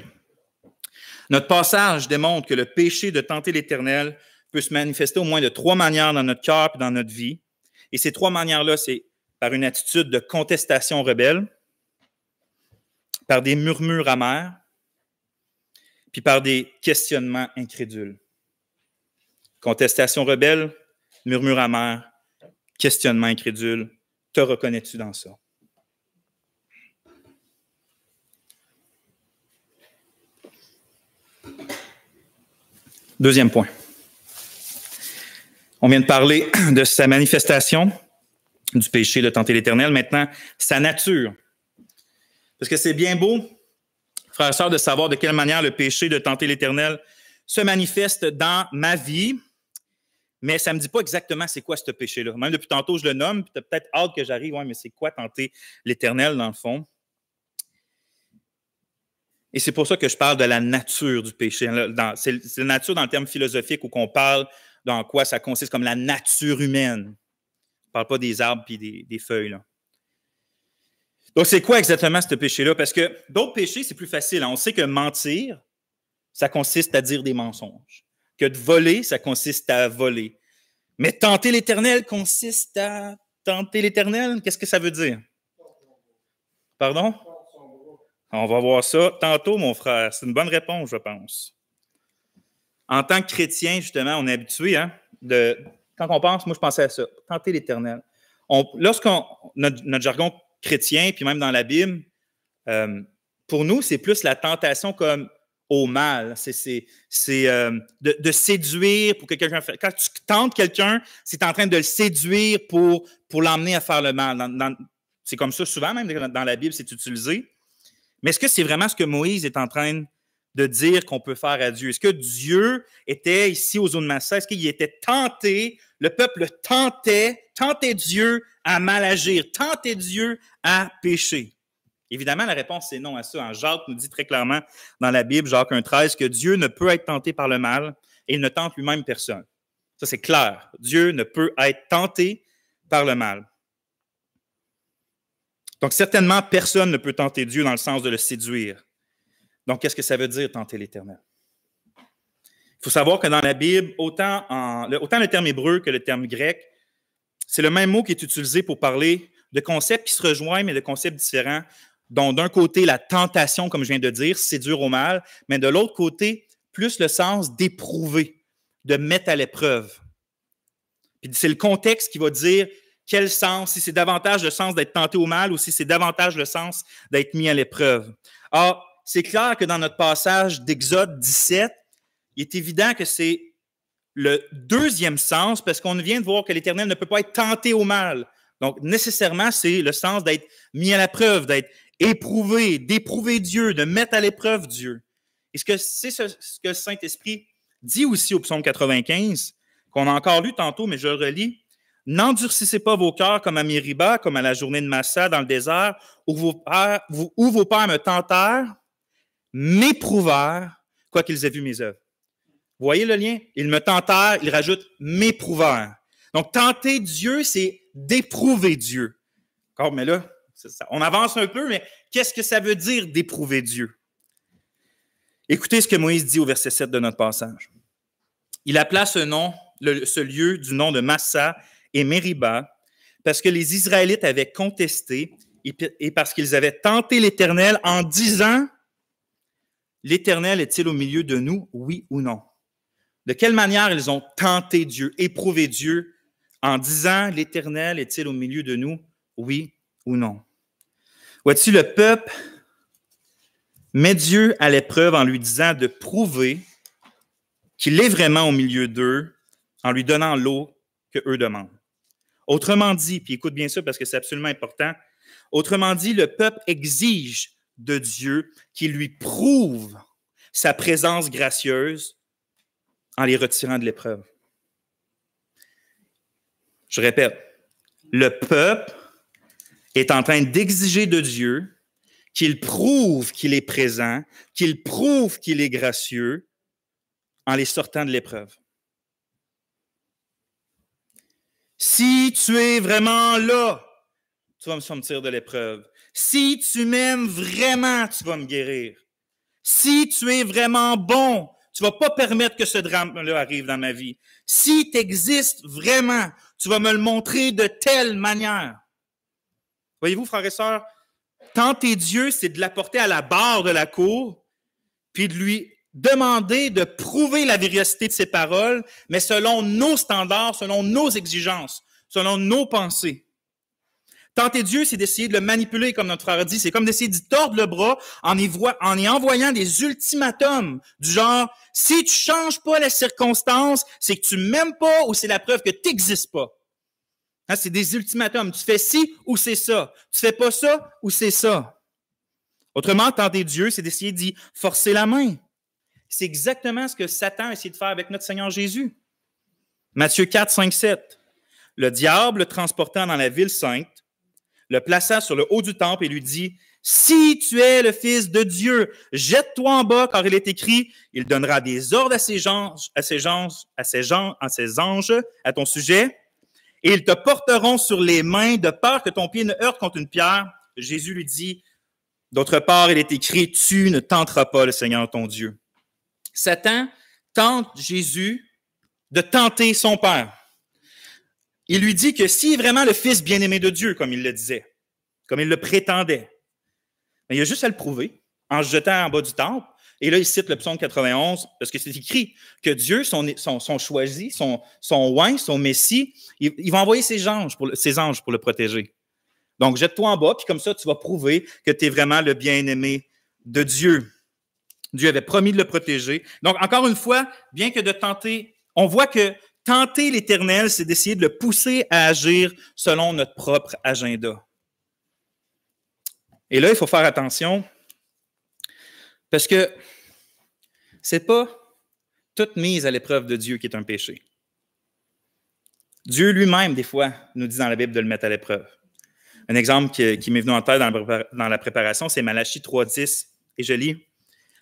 A: notre passage démontre que le péché de tenter l'Éternel peut se manifester au moins de 3 manières dans notre cœur et dans notre vie. Et ces 3 manières-là, c'est par une attitude de contestation rebelle, par des murmures amers, puis par des questionnements incrédules. Contestation rebelle, murmure amer, questionnement incrédule. Te reconnais-tu dans ça? Deuxième point. On vient de parler de sa manifestation, du péché de tenter l'Éternel. Maintenant, sa nature. Parce que c'est bien beau, frères et sœurs, de savoir de quelle manière le péché de tenter l'Éternel se manifeste dans ma vie, mais ça ne me dit pas exactement c'est quoi ce péché-là. Même depuis tantôt, je le nomme, puis tu as peut-être hâte que j'arrive, ouais, mais c'est quoi tenter l'Éternel, dans le fond? Et c'est pour ça que je parle de la nature du péché. C'est la nature dans le terme philosophique où on parle dans quoi ça consiste comme la nature humaine. On ne parle pas des arbres et des feuilles. Là. Donc, c'est quoi exactement ce péché-là? Parce que d'autres péchés, c'est plus facile. On sait que mentir, ça consiste à dire des mensonges. Que de voler, ça consiste à voler. Mais tenter l'Éternel consiste à tenter l'Éternel. Qu'est-ce que ça veut dire? Pardon? On va voir ça tantôt, mon frère. C'est une bonne réponse, je pense. En tant que chrétien, justement, on est habitué, hein, quand on pense, moi je pensais à ça, tenter l'Éternel. Notre jargon chrétien, puis même dans la Bible, pour nous, c'est plus la tentation comme au mal. C'est de séduire pour que quelqu'un fasse. Quand tu tentes quelqu'un, c'est en train de le séduire pour l'emmener à faire le mal. C'est comme ça souvent, même dans la Bible, c'est utilisé. Mais est-ce que c'est vraiment ce que Moïse est en train de dire qu'on peut faire à Dieu? Est-ce que Dieu était ici aux eaux de Massa? Est-ce qu'il était tenté, le peuple tentait Dieu à mal agir, tentait Dieu à pécher? Évidemment, la réponse est non à ça. Jacques nous dit très clairement dans la Bible, Jacques 1,13, que Dieu ne peut être tenté par le mal et il ne tente lui-même personne. Ça, c'est clair. Dieu ne peut être tenté par le mal. Donc, certainement, personne ne peut tenter Dieu dans le sens de le séduire. Donc, qu'est-ce que ça veut dire, tenter l'Éternel? Il faut savoir que dans la Bible, autant le terme hébreu que le terme grec, c'est le même mot qui est utilisé pour parler de concepts qui se rejoignent, mais de concepts différents, dont d'un côté, la tentation, comme je viens de dire, séduire au mal, mais de l'autre côté, plus le sens d'éprouver, de mettre à l'épreuve. Puis c'est le contexte qui va dire quel sens, si c'est davantage le sens d'être tenté au mal ou si c'est davantage le sens d'être mis à l'épreuve. Or, c'est clair que dans notre passage d'Exode 17, il est évident que c'est le deuxième sens parce qu'on vient de voir que l'Éternel ne peut pas être tenté au mal. Donc, nécessairement, c'est le sens d'être mis à l'épreuve, d'être éprouvé, d'éprouver Dieu, de mettre à l'épreuve Dieu. Et c'est ce que le Saint-Esprit dit aussi au psaume 95, qu'on a encore lu tantôt, mais je le relis. « N'endurcissez pas vos cœurs comme à Mériba, comme à la journée de Massa dans le désert, où vos pères me tentèrent, m'éprouvèrent, quoiqu'ils aient vu mes œuvres. » Vous voyez le lien? Ils me tentèrent, il rajoute « m'éprouvèrent ». Donc, tenter Dieu, c'est d'éprouver Dieu. D'accord, mais là, on avance un peu, mais qu'est-ce que ça veut dire d'éprouver Dieu? Écoutez ce que Moïse dit au verset 7 de notre passage. Il appela ce lieu du nom de Massa et Mériba parce que les Israélites avaient contesté et parce qu'ils avaient tenté l'Éternel en disant « L'Éternel est-il au milieu de nous, oui ou non? » De quelle manière ils ont tenté Dieu, éprouvé Dieu en disant « L'Éternel est-il au milieu de nous, oui ou non? » Vois-tu, le peuple met Dieu à l'épreuve en lui disant de prouver qu'il est vraiment au milieu d'eux en lui donnant l'eau qu'eux demandent. Autrement dit, puis écoute bien ça parce que c'est absolument important, autrement dit, le peuple exige de Dieu qu'il lui prouve sa présence gracieuse en les retirant de l'épreuve. Je répète, le peuple est en train d'exiger de Dieu qu'il prouve qu'il est présent, qu'il prouve qu'il est gracieux en les sortant de l'épreuve. Si tu es vraiment là, tu vas me sortir de l'épreuve. Si tu m'aimes vraiment, tu vas me guérir. Si tu es vraiment bon, tu ne vas pas permettre que ce drame-là arrive dans ma vie. Si tu existes vraiment, tu vas me le montrer de telle manière. Voyez-vous, frères et sœurs, tenter Dieu, c'est de l'apporter à la barre de la cour, puis de lui demander de prouver la véracité de ses paroles, mais selon nos standards, selon nos exigences, selon nos pensées. Tenter Dieu, c'est d'essayer de le manipuler, comme notre frère a dit. C'est comme d'essayer d'y tordre le bras en y envoyant des ultimatums du genre, si tu changes pas la circonstance, c'est que tu m'aimes pas ou c'est la preuve que tu n'existes pas. Hein, c'est des ultimatums. Tu fais ci ou c'est ça. Tu fais pas ça ou c'est ça. Autrement, tenter Dieu, c'est d'essayer d'y forcer la main. C'est exactement ce que Satan a essayé de faire avec notre Seigneur Jésus. Matthieu 4, 5, 7. Le diable, le transportant dans la ville sainte, le plaça sur le haut du temple et lui dit, « Si tu es le Fils de Dieu, jette-toi en bas, car il est écrit, il donnera des ordres à ses anges, à ton sujet, et ils te porteront sur les mains de peur que ton pied ne heurte contre une pierre. » Jésus lui dit, d'autre part, il est écrit, « Tu ne tenteras pas le Seigneur ton Dieu. » Satan tente Jésus de tenter son Père. Il lui dit que s'il est vraiment le Fils bien-aimé de Dieu, comme il le disait, comme il le prétendait, mais il a juste à le prouver en se jetant en bas du temple. Et là, il cite le psaume 91, parce que c'est écrit que Dieu, son choisi, son oint, son Messie, il va envoyer ses anges pour le protéger. Donc, jette-toi en bas, puis comme ça, tu vas prouver que tu es vraiment le bien-aimé de Dieu. Dieu avait promis de le protéger. Donc, encore une fois, bien que de tenter, on voit que tenter l'Éternel, c'est d'essayer de le pousser à agir selon notre propre agenda. Et là, il faut faire attention parce que c'est pas toute mise à l'épreuve de Dieu qui est un péché. Dieu lui-même, des fois, nous dit dans la Bible de le mettre à l'épreuve. Un exemple qui m'est venu en tête dans la préparation, c'est Malachie 3.10, et je lis,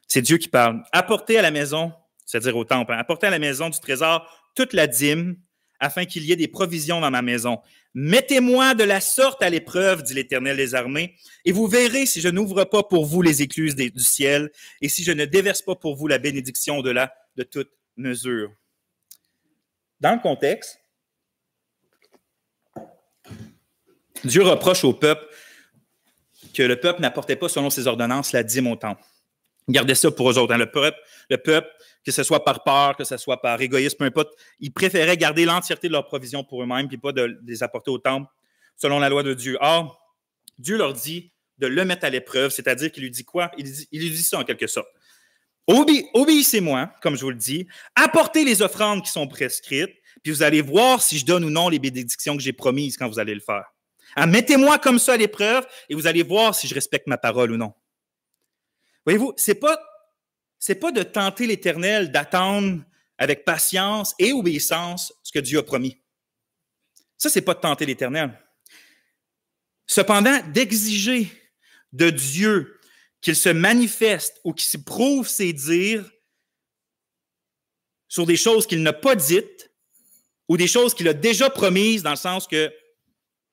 A: c'est Dieu qui parle. « Apportez à la maison, c'est-à-dire au temple, apportez à la maison du trésor toute la dîme, afin qu'il y ait des provisions dans ma maison. Mettez-moi de la sorte à l'épreuve, dit l'Éternel des armées, et vous verrez si je n'ouvre pas pour vous les écluses du ciel, et si je ne déverse pas pour vous la bénédiction au-delà de toute mesure. » Dans le contexte, Dieu reproche au peuple que le peuple n'apportait pas selon ses ordonnances la dîme au temple. Gardez ça pour eux autres. Hein. Le peuple, que ce soit par peur, que ce soit par égoïsme, peu importe, ils préféraient garder l'entièreté de leurs provisions pour eux-mêmes, puis pas de les apporter au temple selon la loi de Dieu. Or, Dieu leur dit de le mettre à l'épreuve, c'est-à-dire qu'il lui dit quoi? Il lui dit ça en quelque sorte. Obéissez-moi, comme je vous le dis, apportez les offrandes qui sont prescrites, puis vous allez voir si je donne ou non les bénédictions que j'ai promises quand vous allez le faire. Ah, mettez-moi comme ça à l'épreuve et vous allez voir si je respecte ma parole ou non. Voyez-vous, c'est pas de tenter l'Éternel, d'attendre avec patience et obéissance ce que Dieu a promis. Ça, c'est pas de tenter l'Éternel. Cependant, d'exiger de Dieu qu'il se manifeste ou qu'il se prouve ses dires sur des choses qu'il n'a pas dites ou des choses qu'il a déjà promises dans le sens que,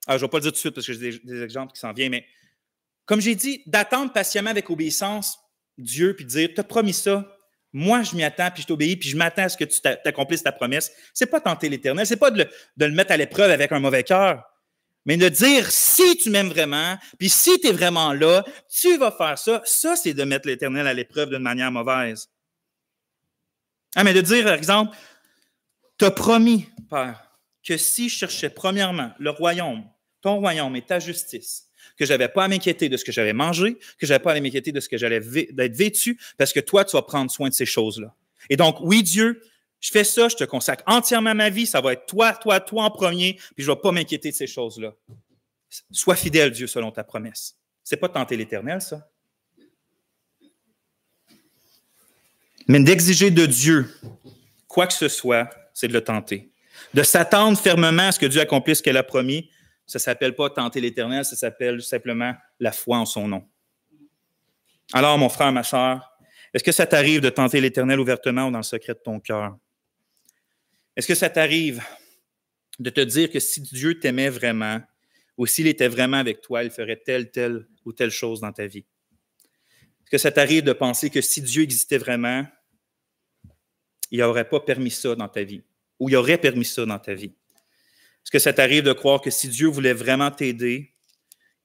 A: je ne vais pas le dire tout de suite parce que j'ai des exemples qui s'en viennent, mais comme j'ai dit, d'attendre patiemment avec obéissance Dieu puis de dire, tu as promis ça, moi je m'y attends puis je t'obéis puis je m'attends à ce que tu accomplisses ta promesse. C'est pas tenter l'Éternel, c'est pas de le mettre à l'épreuve avec un mauvais cœur, mais de dire, si tu m'aimes vraiment, puis si tu es vraiment là, tu vas faire ça. Ça, c'est de mettre l'Éternel à l'épreuve d'une manière mauvaise. Ah, mais de dire, par exemple, tu as promis, Père, que si je cherchais premièrement le royaume, ton royaume et ta justice, que je n'avais pas à m'inquiéter de ce que j'allais manger, que je n'avais pas à m'inquiéter de ce que j'allais d'être vêtu, parce que toi, tu vas prendre soin de ces choses-là. Et donc, oui, Dieu, je fais ça, je te consacre entièrement ma vie, ça va être toi en premier, puis je ne vais pas m'inquiéter de ces choses-là. Sois fidèle, Dieu, selon ta promesse. Ce n'est pas tenter l'Éternel, ça. Mais d'exiger de Dieu quoi que ce soit, c'est de le tenter. De s'attendre fermement à ce que Dieu accomplisse ce qu'elle a promis, ça ne s'appelle pas tenter l'Éternel, ça s'appelle simplement la foi en son nom. Alors, mon frère, ma sœur, est-ce que ça t'arrive de tenter l'Éternel ouvertement ou dans le secret de ton cœur? Est-ce que ça t'arrive de te dire que si Dieu t'aimait vraiment ou s'il était vraiment avec toi, il ferait telle ou telle chose dans ta vie? Est-ce que ça t'arrive de penser que si Dieu existait vraiment, il n'aurait pas permis ça dans ta vie ou il aurait permis ça dans ta vie? Est-ce que ça t'arrive de croire que si Dieu voulait vraiment t'aider,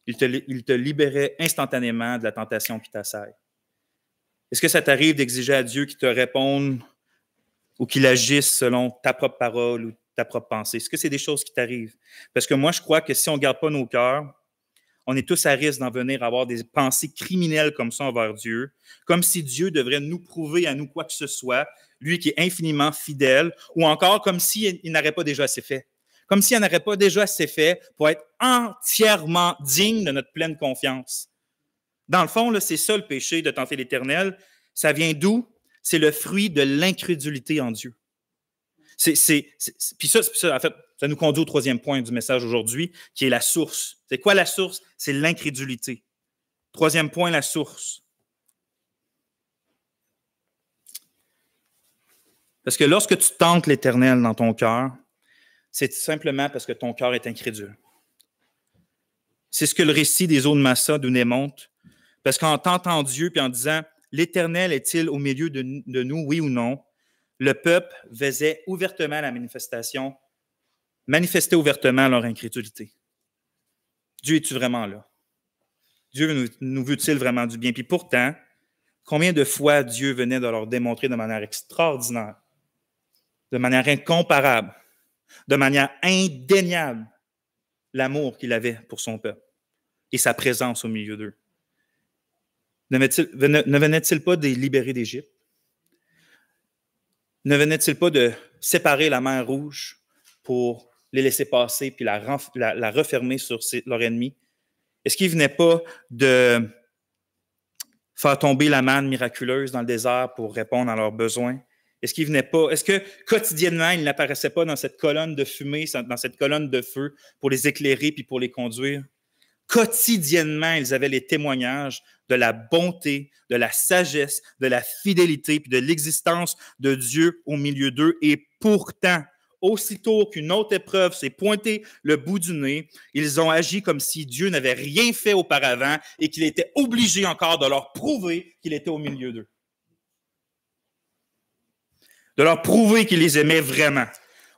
A: il te libérait instantanément de la tentation qui t'assaille? Est-ce que ça t'arrive d'exiger à Dieu qu'il te réponde ou qu'il agisse selon ta propre parole ou ta propre pensée? Est-ce que c'est des choses qui t'arrivent? Parce que moi, je crois que si on ne garde pas nos cœurs, on est tous à risque d'en venir à avoir des pensées criminelles comme ça envers Dieu, comme si Dieu devrait nous prouver à nous quoi que ce soit, lui qui est infiniment fidèle, ou encore comme s'il n'aurait pas déjà assez fait. Comme s'il n'aurait pas déjà assez fait pour être entièrement digne de notre pleine confiance. Dans le fond, là, c'est ça le péché de tenter l'Éternel. Ça vient d'où? C'est le fruit de l'incrédulité en Dieu. Puis ça, en fait, ça nous conduit au troisième point du message aujourd'hui, qui est la source. C'est quoi la source? C'est l'incrédulité. Troisième point, la source. Parce que lorsque tu tentes l'Éternel dans ton cœur, c'est simplement parce que ton cœur est incrédule. C'est ce que le récit des eaux de Massa nous démontre. Parce qu'en tentant Dieu puis en disant « L'Éternel est-il au milieu de nous, oui ou non ?» le peuple faisait ouvertement la manifestation, manifestait ouvertement leur incrédulité. Dieu est-tu vraiment là? Dieu nous veut-il vraiment du bien? Puis pourtant, combien de fois Dieu venait de leur démontrer de manière extraordinaire, de manière incomparable, de manière indéniable, l'amour qu'il avait pour son peuple et sa présence au milieu d'eux. Ne venait-il pas de les libérer d'Égypte? Ne venait-il pas de séparer la mer Rouge pour les laisser passer puis la refermer sur leur ennemi? Est-ce qu'il ne venait pas de faire tomber la manne miraculeuse dans le désert pour répondre à leurs besoins? Est-ce que quotidiennement, il n'apparaissait pas dans cette colonne de fumée, dans cette colonne de feu pour les éclairer puis pour les conduire? Quotidiennement, ils avaient les témoignages de la bonté, de la sagesse, de la fidélité, puis de l'existence de Dieu au milieu d'eux. Et pourtant, aussitôt qu'une autre épreuve s'est pointée le bout du nez, ils ont agi comme si Dieu n'avait rien fait auparavant et qu'il était obligé encore de leur prouver qu'il était au milieu d'eux. De leur prouver qu'il les aimait vraiment.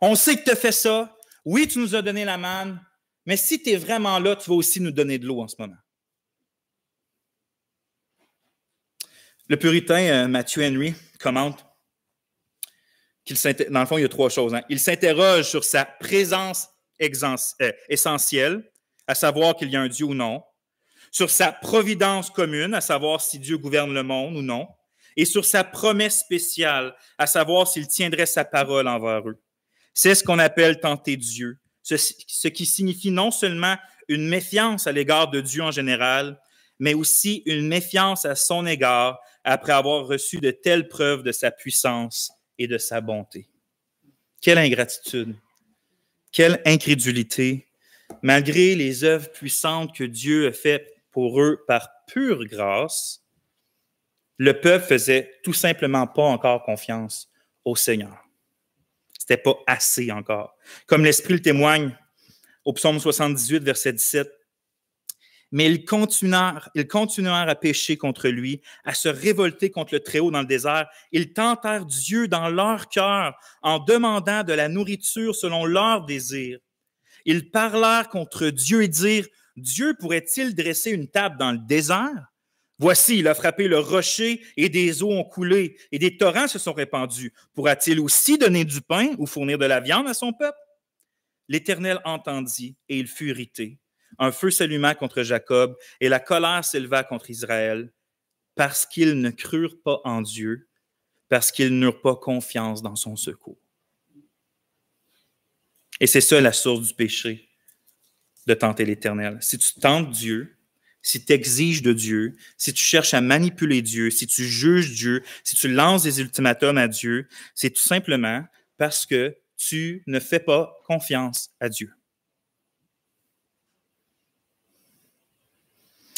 A: On sait que tu as fait ça. Oui, tu nous as donné la manne, mais si tu es vraiment là, tu vas aussi nous donner de l'eau en ce moment. Le puritain Matthew Henry commente dans le fond, il y a trois choses. Il s'interroge sur sa présence essentielle, à savoir qu'il y a un Dieu ou non, sur sa providence commune, à savoir si Dieu gouverne le monde ou non, et sur sa promesse spéciale, à savoir s'il tiendrait sa parole envers eux. C'est ce qu'on appelle tenter Dieu, ce qui signifie non seulement une méfiance à l'égard de Dieu en général, mais aussi une méfiance à son égard après avoir reçu de telles preuves de sa puissance et de sa bonté. Quelle ingratitude, quelle incrédulité, malgré les œuvres puissantes que Dieu a faites pour eux par pure grâce, le peuple faisait tout simplement pas encore confiance au Seigneur. C'était pas assez encore. Comme l'Esprit le témoigne au psaume 78, verset 17. Mais ils continuèrent à pécher contre lui, à se révolter contre le Très-Haut dans le désert. Ils tentèrent Dieu dans leur cœur en demandant de la nourriture selon leurs désirs. Ils parlèrent contre Dieu et dirent, Dieu pourrait-il dresser une table dans le désert? Voici, il a frappé le rocher et des eaux ont coulé et des torrents se sont répandus. Pourra-t-il aussi donner du pain ou fournir de la viande à son peuple? L'Éternel entendit et il fut irrité. Un feu s'alluma contre Jacob et la colère s'éleva contre Israël parce qu'ils ne crurent pas en Dieu, parce qu'ils n'eurent pas confiance dans son secours. Et c'est ça la source du péché, de tenter l'Éternel. Si tu tentes Dieu, si tu exiges de Dieu, si tu cherches à manipuler Dieu, si tu juges Dieu, si tu lances des ultimatums à Dieu, c'est tout simplement parce que tu ne fais pas confiance à Dieu.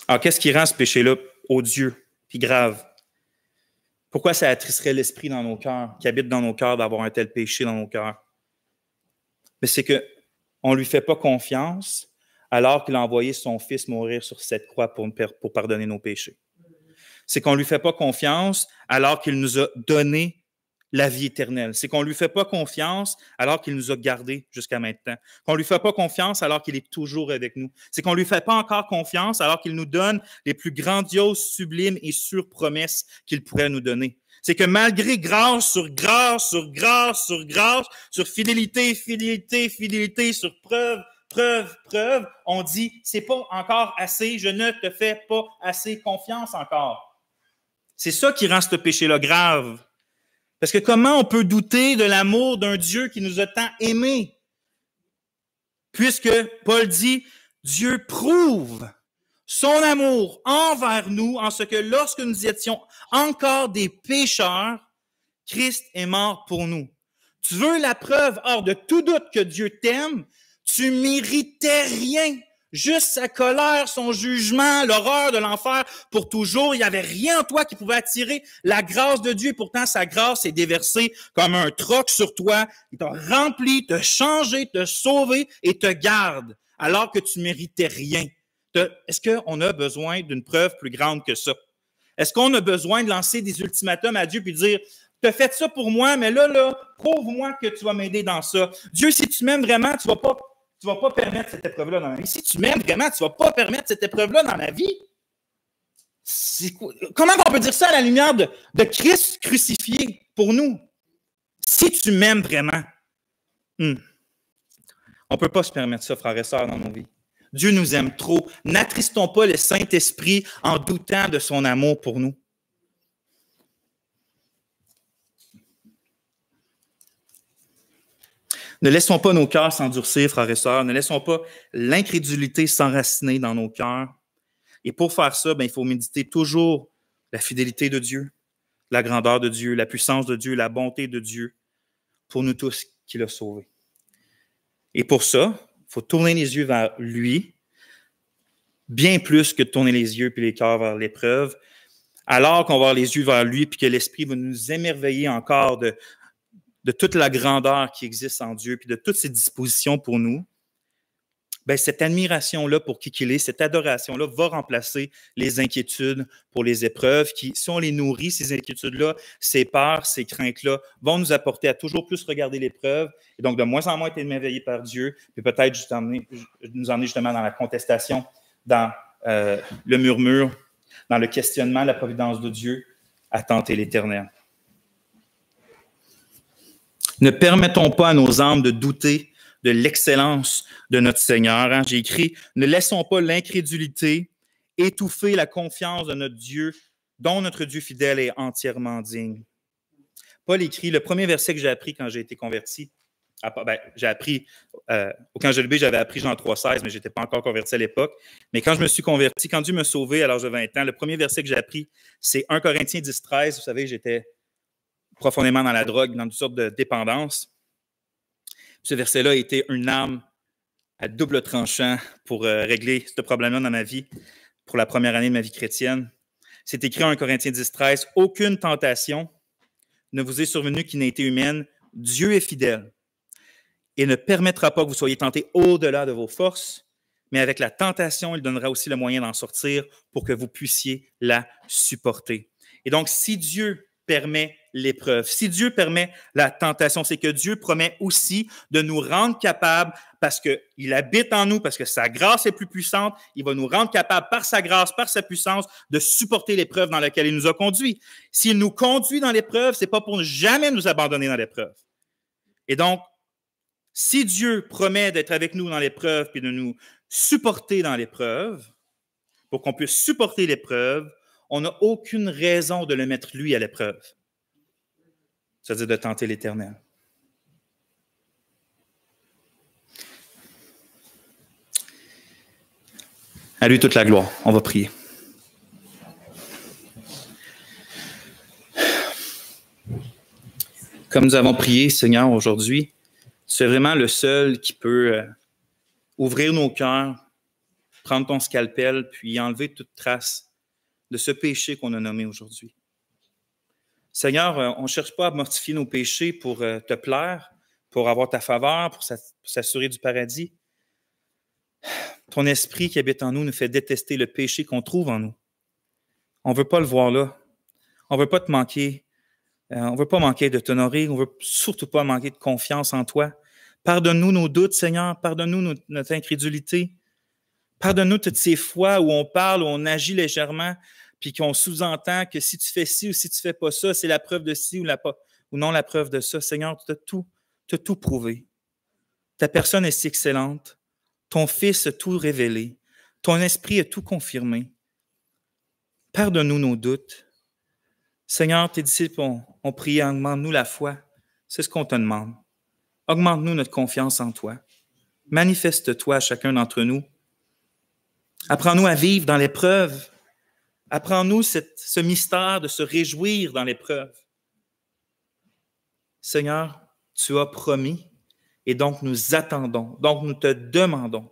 A: Alors, qu'est-ce qui rend ce péché-là odieux puis grave? Pourquoi ça attristerait l'esprit dans nos cœurs, qui habite dans nos cœurs, d'avoir un tel péché dans nos cœurs? Mais c'est qu'on ne lui fait pas confiance alors qu'il a envoyé son Fils mourir sur cette croix pour pardonner nos péchés. C'est qu'on ne lui fait pas confiance alors qu'il nous a donné la vie éternelle. C'est qu'on ne lui fait pas confiance alors qu'il nous a gardés jusqu'à maintenant. Qu'on ne lui fait pas confiance alors qu'il est toujours avec nous. C'est qu'on ne lui fait pas encore confiance alors qu'il nous donne les plus grandioses, sublimes et sûres promesses qu'il pourrait nous donner. C'est que malgré grâce sur grâce sur grâce sur grâce, sur fidélité, fidélité, fidélité, sur preuve, preuve, preuve, on dit, c'est pas encore assez, je ne te fais pas assez confiance encore. C'est ça qui rend ce péché-là grave. Parce que comment on peut douter de l'amour d'un Dieu qui nous a tant aimés? Puisque Paul dit, Dieu prouve son amour envers nous en ce que lorsque nous étions encore des pécheurs, Christ est mort pour nous. Tu veux la preuve hors de tout doute que Dieu t'aime? Tu méritais rien. Juste sa colère, son jugement, l'horreur de l'enfer pour toujours. Il n'y avait rien en toi qui pouvait attirer la grâce de Dieu. Pourtant, sa grâce est déversée comme un troc sur toi. Il t'a rempli, t'a changé, t'a sauvé et te garde alors que tu méritais rien. Est-ce qu'on a besoin d'une preuve plus grande que ça? Est-ce qu'on a besoin de lancer des ultimatums à Dieu puis de dire, tu as fait ça pour moi, mais là, prouve-moi que tu vas m'aider dans ça. Dieu, si tu m'aimes vraiment, tu vas pas permettre cette épreuve-là dans ma vie. Si tu m'aimes vraiment, tu ne vas pas permettre cette épreuve-là dans ma vie. Comment on peut dire ça à la lumière de Christ crucifié pour nous? Si tu m'aimes vraiment, on ne peut pas se permettre ça, frères et sœurs, dans nos vies. Dieu nous aime trop. N'attristons pas le Saint-Esprit en doutant de son amour pour nous. Ne laissons pas nos cœurs s'endurcir, frères et sœurs. Ne laissons pas l'incrédulité s'enraciner dans nos cœurs. Et pour faire ça, il faut méditer toujours la fidélité de Dieu, la grandeur de Dieu, la puissance de Dieu, la bonté de Dieu pour nous tous qui l'a sauvé. Et pour ça, il faut tourner les yeux vers lui, bien plus que de tourner les yeux et les cœurs vers l'épreuve, alors qu'on va avoir les yeux vers lui, puis que l'Esprit va nous émerveiller encore de toute la grandeur qui existe en Dieu, puis de toutes ses dispositions pour nous, ben, cette admiration-là pour qui qu'il est, cette adoration-là va remplacer les inquiétudes pour les épreuves qui, si on les nourrit, ces inquiétudes-là, ces peurs, ces craintes-là, vont nous apporter à toujours plus regarder l'épreuve et donc de moins en moins être émerveillés par Dieu, puis peut-être nous emmener justement dans la contestation, dans le murmure, dans le questionnement de la providence de Dieu, à tenter l'Éternel. Ne permettons pas à nos âmes de douter de l'excellence de notre Seigneur. Hein? J'ai écrit, ne laissons pas l'incrédulité étouffer la confiance de notre Dieu, dont notre Dieu fidèle est entièrement digne. Paul écrit, le premier verset que j'ai appris quand j'ai été converti, j'ai appris, au camp GLB, j'avais appris Jean 3,16, mais je n'étais pas encore converti à l'époque. Mais quand je me suis converti, quand Dieu m'a sauvé à l'âge de 20 ans, le premier verset que j'ai appris, c'est 1 Corinthiens 10,13. Vous savez, j'étais profondément dans la drogue, dans toutes sortes de dépendances. Ce verset-là a été une arme à double tranchant pour régler ce problème-là dans ma vie, pour la première année de ma vie chrétienne. C'est écrit en 1 Corinthiens 10,13. « Aucune tentation ne vous est survenue qui n'ait été humaine. Dieu est fidèle et ne permettra pas que vous soyez tentés au-delà de vos forces, mais avec la tentation, il donnera aussi le moyen d'en sortir pour que vous puissiez la supporter. » Et donc, si Dieu permet l'épreuve, si Dieu permet la tentation, c'est que Dieu promet aussi de nous rendre capables, parce qu'il habite en nous, parce que sa grâce est plus puissante, il va nous rendre capables par sa grâce, par sa puissance, de supporter l'épreuve dans laquelle il nous a conduits. S'il nous conduit dans l'épreuve, c'est pas pour jamais nous abandonner dans l'épreuve. Et donc, si Dieu promet d'être avec nous dans l'épreuve et de nous supporter dans l'épreuve, pour qu'on puisse supporter l'épreuve, on n'a aucune raison de le mettre, lui, à l'épreuve. C'est-à-dire de tenter l'Éternel. À lui toute la gloire. On va prier. Comme nous avons prié, Seigneur, aujourd'hui, tu es vraiment le seul qui peut ouvrir nos cœurs, prendre ton scalpel, puis enlever toute trace de ce péché qu'on a nommé aujourd'hui. Seigneur, on ne cherche pas à mortifier nos péchés pour te plaire, pour avoir ta faveur, pour s'assurer du paradis. Ton esprit qui habite en nous fait détester le péché qu'on trouve en nous. On ne veut pas le voir là. On ne veut pas te manquer. On ne veut pas manquer de t'honorer. On ne veut surtout pas manquer de confiance en toi. Pardonne-nous nos doutes, Seigneur. Pardonne-nous notre incrédulité. Pardonne-nous toutes ces fois où on parle, où on agit légèrement, puis qu'on sous-entend que si tu fais ci ou si tu ne fais pas ça, c'est la preuve de ci ou non la preuve de ça. Seigneur, tu as tout prouvé. Ta personne est si excellente. Ton Fils a tout révélé. Ton Esprit a tout confirmé. Pardonne-nous nos doutes. Seigneur, tes disciples ont prié, augmente-nous la foi. C'est ce qu'on te demande. Augmente-nous notre confiance en toi. Manifeste-toi à chacun d'entre nous. Apprends-nous à vivre dans l'épreuve. Apprends-nous ce mystère de se réjouir dans l'épreuve. Seigneur, tu as promis et donc nous attendons, donc nous te demandons